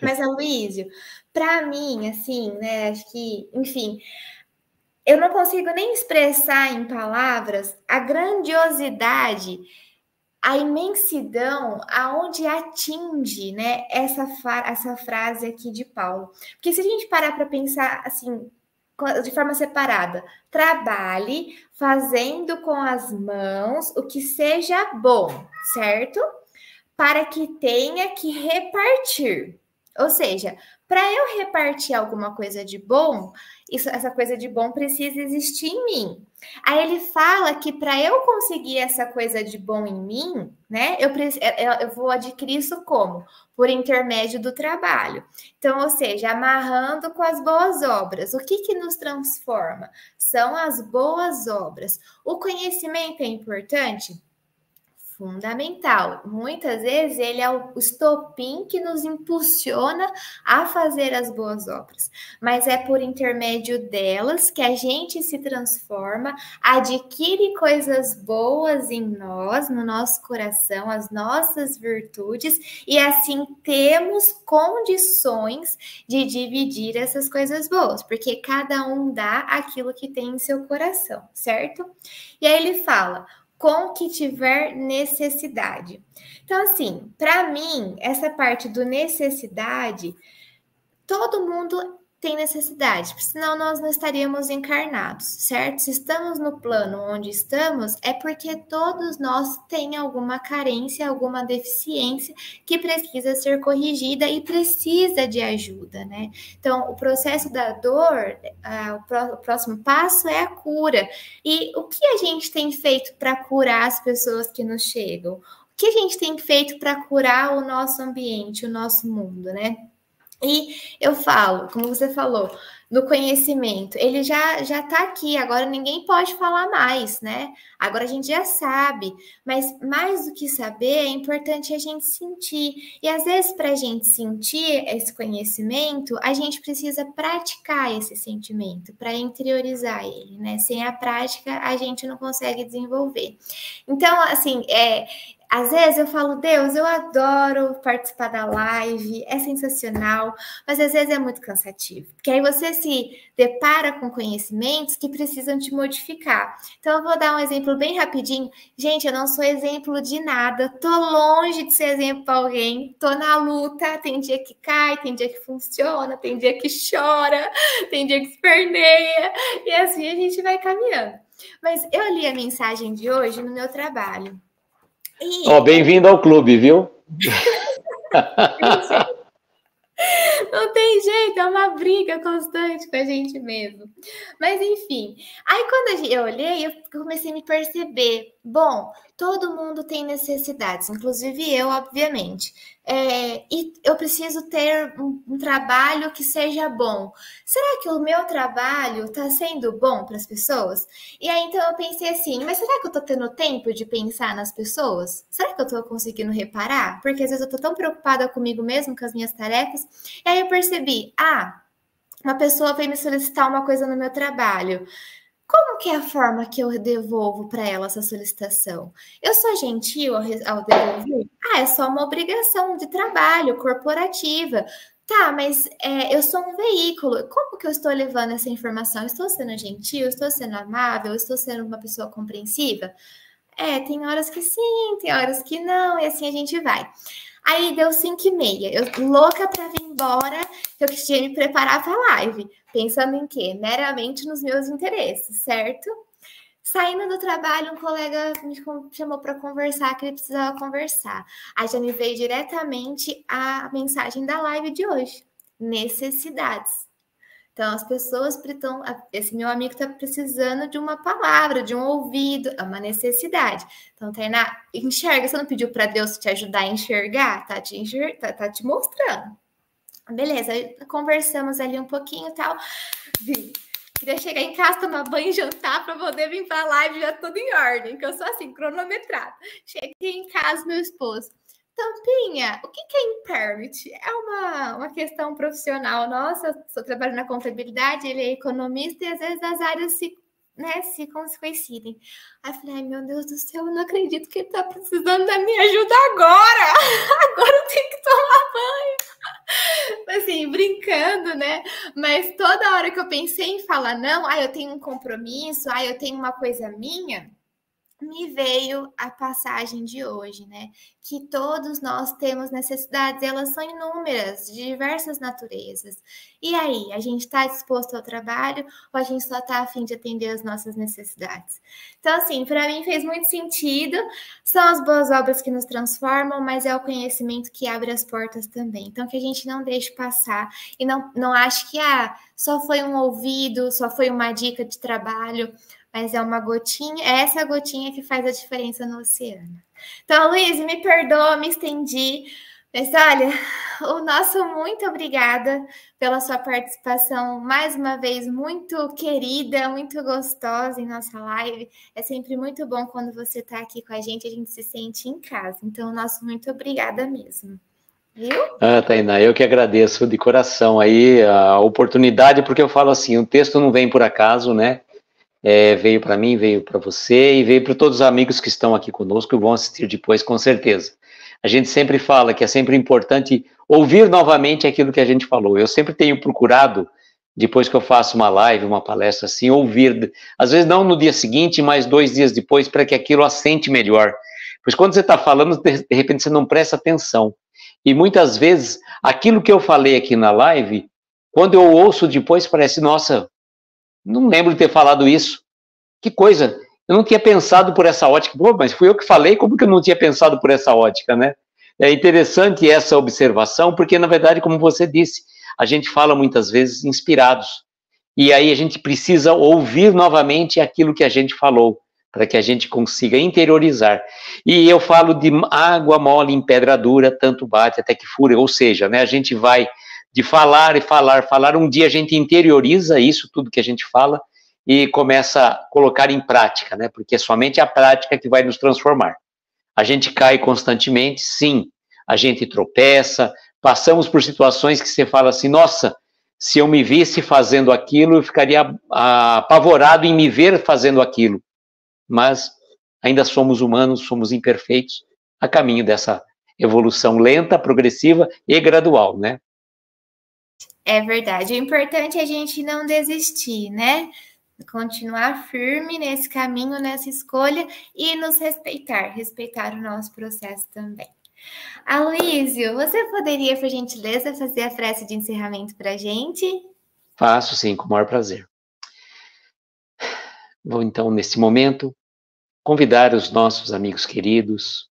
Mas, Aloysio, para mim, assim, né? Acho que, enfim, eu não consigo nem expressar em palavras a grandiosidade, a imensidão aonde atinge, né, essa frase aqui de Paulo. Porque se a gente parar para pensar assim, de forma separada, trabalhe fazendo com as mãos o que seja bom, certo? Para que tenha que repartir. Ou seja, para eu repartir alguma coisa de bom, essa coisa de bom precisa existir em mim. Aí ele fala que para eu conseguir essa coisa de bom em mim, né, eu vou adquirir isso como? Por intermédio do trabalho. Então, ou seja, amarrando com as boas obras. O que nos transforma? São as boas obras. O conhecimento é importante? Fundamental. Muitas vezes ele é o estopim que nos impulsiona a fazer as boas obras, mas é por intermédio delas que a gente se transforma, adquire coisas boas em nós, no nosso coração, as nossas virtudes, e assim temos condições de dividir essas coisas boas, porque cada um dá aquilo que tem em seu coração, certo? E aí ele fala, com que tiver necessidade. Então, assim, para mim, essa parte do necessidade, todo mundo tem necessidade, senão nós não estaríamos encarnados, certo? Se estamos no plano onde estamos, é porque todos nós temos alguma carência, alguma deficiência que precisa ser corrigida e precisa de ajuda, né? Então, o processo da dor, o próximo passo é a cura. E o que a gente tem feito para curar as pessoas que nos chegam? O que a gente tem feito para curar o nosso ambiente, o nosso mundo, né? E eu falo, como você falou, no conhecimento, ele já está aqui, agora ninguém pode falar mais, né? Agora a gente já sabe, mas mais do que saber, é importante a gente sentir. E às vezes, para a gente sentir esse conhecimento, a gente precisa praticar esse sentimento, para interiorizar ele, né? Sem a prática, a gente não consegue desenvolver. Então, assim, às vezes eu falo, Deus, eu adoro participar da live, é sensacional, mas às vezes é muito cansativo, porque aí você se depara com conhecimentos que precisam te modificar. Então, eu vou dar um exemplo bem rapidinho. Gente, eu não sou exemplo de nada, tô longe de ser exemplo para alguém, tô na luta, tem dia que cai, tem dia que funciona, tem dia que chora, tem dia que esperneia, e assim a gente vai caminhando. Mas eu li a mensagem de hoje no meu trabalho. Bem-vindo ao clube, viu? Não tem tem jeito, é uma briga constante com a gente mesmo. Mas enfim, aí quando eu olhei, eu comecei a me perceber, bom, todo mundo tem necessidades, inclusive eu, obviamente. E eu preciso ter um trabalho que seja bom. Será que o meu trabalho está sendo bom para as pessoas? E aí então eu pensei assim, mas será que eu estou tendo tempo de pensar nas pessoas? Será que eu estou conseguindo reparar? Porque às vezes eu estou tão preocupada comigo mesmo, com as minhas tarefas. E aí eu percebi, uma pessoa veio me solicitar uma coisa no meu trabalho. Como que é a forma que eu devolvo para ela essa solicitação? Eu sou gentil ao devolver? É só uma obrigação de trabalho corporativa. Tá, mas eu sou um veículo. Como que eu estou levando essa informação? Estou sendo gentil? Estou sendo amável? Estou sendo uma pessoa compreensiva? Tem horas que sim, tem horas que não, e assim a gente vai. Aí deu 5h30, eu louca para vir embora, eu queria me preparar para a live. Pensando em quê? Meramente nos meus interesses, certo? Saindo do trabalho, um colega me chamou para conversar, que ele precisava conversar. Aí já me veio diretamente a mensagem da live de hoje. Necessidades. Então, as pessoas estão... Esse meu amigo está precisando de uma palavra, de um ouvido, é uma necessidade. Então, Tainá, enxerga. Você não pediu para Deus te ajudar a enxergar? Tá te mostrando. Beleza, conversamos ali um pouquinho e tal. Queria chegar em casa, tomar banho e jantar para poder vir para a live já tudo em ordem, que eu sou assim, cronometrada. Cheguei em casa, meu esposo. Tampinha, o que é impairment? É uma questão profissional nossa, eu trabalho na contabilidade, ele é economista e às vezes as áreas se coincidem. Aí eu falei, ai meu Deus do céu, eu não acredito que ele tá precisando da minha ajuda agora! Agora eu tenho que tomar banho! Assim, brincando, né? Mas toda hora que eu pensei em falar não, eu tenho um compromisso, eu tenho uma coisa minha, me veio a passagem de hoje, né? Que todos nós temos necessidades, elas são inúmeras, de diversas naturezas. E aí, a gente está disposto ao trabalho ou a gente só está a fim de atender as nossas necessidades? Então, assim, para mim fez muito sentido. São as boas obras que nos transformam, mas é o conhecimento que abre as portas também. Então, que a gente não deixe passar e não ache que só foi um ouvido, só foi uma dica de trabalho, mas é uma gotinha, é essa gotinha que faz a diferença no oceano. Então, Luiz, me perdoa, me estendi, mas olha, o nosso muito obrigada pela sua participação, mais uma vez, muito querida, muito gostosa em nossa live. É sempre muito bom quando você está aqui com a gente se sente em casa. Então, nosso muito obrigada mesmo. Viu? Tainá, eu que agradeço de coração aí a oportunidade, porque eu falo assim, o texto não vem por acaso, né? Veio para mim, veio para você e veio para todos os amigos que estão aqui conosco e vão assistir depois, com certeza. A gente sempre fala que é sempre importante ouvir novamente aquilo que a gente falou. Eu sempre tenho procurado, depois que eu faço uma live, uma palestra assim, ouvir, às vezes não no dia seguinte, mas 2 dias depois, para que aquilo assente melhor. Pois quando você está falando, de repente você não presta atenção. E muitas vezes, aquilo que eu falei aqui na live, quando eu ouço depois, parece, nossa, não lembro de ter falado isso. Que coisa, eu não tinha pensado por essa ótica. Pô, mas fui eu que falei, como que eu não tinha pensado por essa ótica, né? É interessante essa observação, porque, na verdade, como você disse, a gente fala muitas vezes inspirados. E aí a gente precisa ouvir novamente aquilo que a gente falou, para que a gente consiga interiorizar. E eu falo de água mole em pedra dura, tanto bate até que fura. Ou seja, né, a gente vai de falar e falar. Um dia a gente interioriza isso, tudo que a gente fala, e começa a colocar em prática, né? Porque é somente a prática que vai nos transformar. A gente cai constantemente, sim, a gente tropeça, passamos por situações que você fala assim, nossa, se eu me visse fazendo aquilo, eu ficaria apavorado em me ver fazendo aquilo. Mas ainda somos humanos, somos imperfeitos, a caminho dessa evolução lenta, progressiva e gradual, né? É verdade. O importante é a gente não desistir, né? Continuar firme nesse caminho, nessa escolha e nos respeitar o nosso processo também. Aloísio, você poderia, por gentileza, fazer a prece de encerramento para a gente? Faço, sim, com o maior prazer. Vou, então, nesse momento, convidar os nossos amigos queridos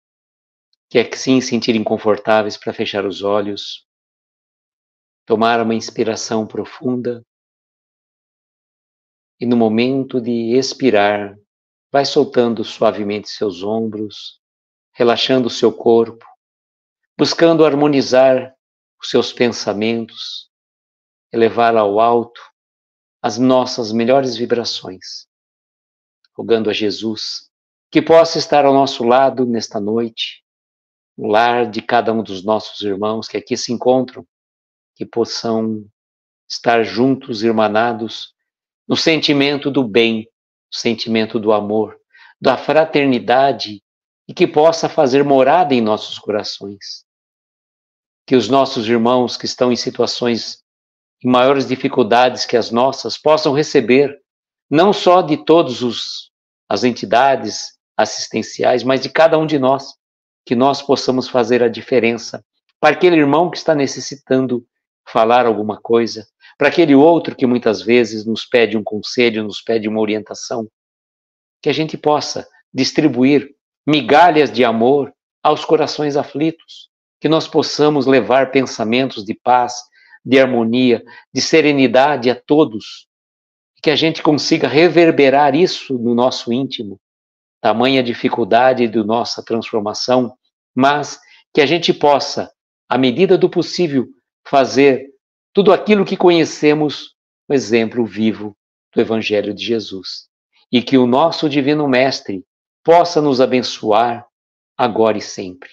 que assim se sentirem confortáveis para fechar os olhos, tomar uma inspiração profunda e no momento de expirar, vai soltando suavemente seus ombros, relaxando o seu corpo, buscando harmonizar os seus pensamentos, elevar ao alto as nossas melhores vibrações, rogando a Jesus que possa estar ao nosso lado nesta noite, no lar de cada um dos nossos irmãos que aqui se encontram, que possam estar juntos, irmanados, no sentimento do bem, no sentimento do amor, da fraternidade, e que possa fazer morada em nossos corações. Que os nossos irmãos que estão em situações de maiores dificuldades que as nossas possam receber, não só de todas as entidades assistenciais, mas de cada um de nós, que nós possamos fazer a diferença para aquele irmão que está necessitando falar alguma coisa, para aquele outro que muitas vezes nos pede um conselho, nos pede uma orientação, que a gente possa distribuir migalhas de amor aos corações aflitos, que nós possamos levar pensamentos de paz, de harmonia, de serenidade a todos, que a gente consiga reverberar isso no nosso íntimo, tamanha dificuldade da nossa transformação, mas que a gente possa, à medida do possível, fazer tudo aquilo que conhecemos, o exemplo vivo do Evangelho de Jesus. E que o nosso Divino Mestre possa nos abençoar agora e sempre.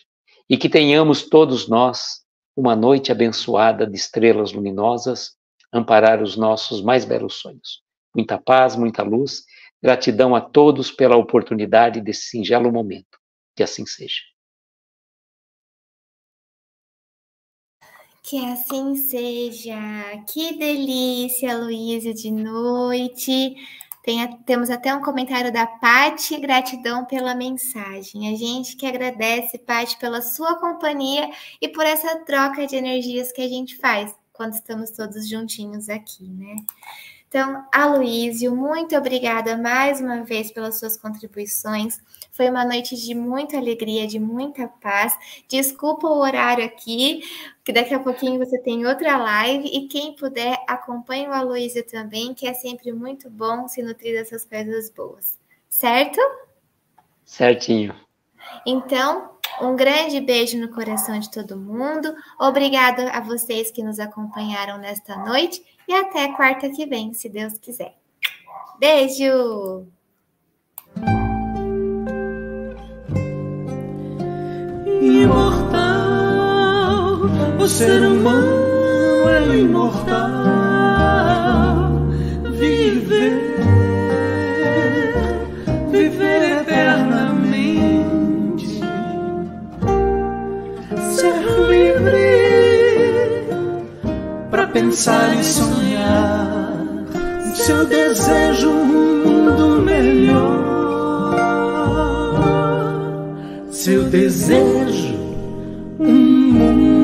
E que tenhamos todos nós uma noite abençoada de estrelas luminosas, amparar os nossos mais belos sonhos. Muita paz, muita luz, gratidão a todos pela oportunidade desse singelo momento. Que assim seja. Que assim seja. Que delícia, Aloísio, de noite. Temos até um comentário da Pati, gratidão pela mensagem. A gente que agradece, Pati, pela sua companhia e por essa troca de energias que a gente faz quando estamos todos juntinhos aqui, né? Então, Aloísio, muito obrigada mais uma vez pelas suas contribuições. Foi uma noite de muita alegria, de muita paz. Desculpa o horário aqui, que daqui a pouquinho você tem outra live. E quem puder, acompanhe o Aloísio também, que é sempre muito bom se nutrir dessas coisas boas. Certo? Certinho. Então, um grande beijo no coração de todo mundo. Obrigada a vocês que nos acompanharam nesta noite. E até quarta que vem, se Deus quiser. Beijo! Imortal, o ser humano é imortal. Viver eternamente, ser livre para pensar e sonhar o seu desejo, um mundo melhor. Seu desejo, um mundo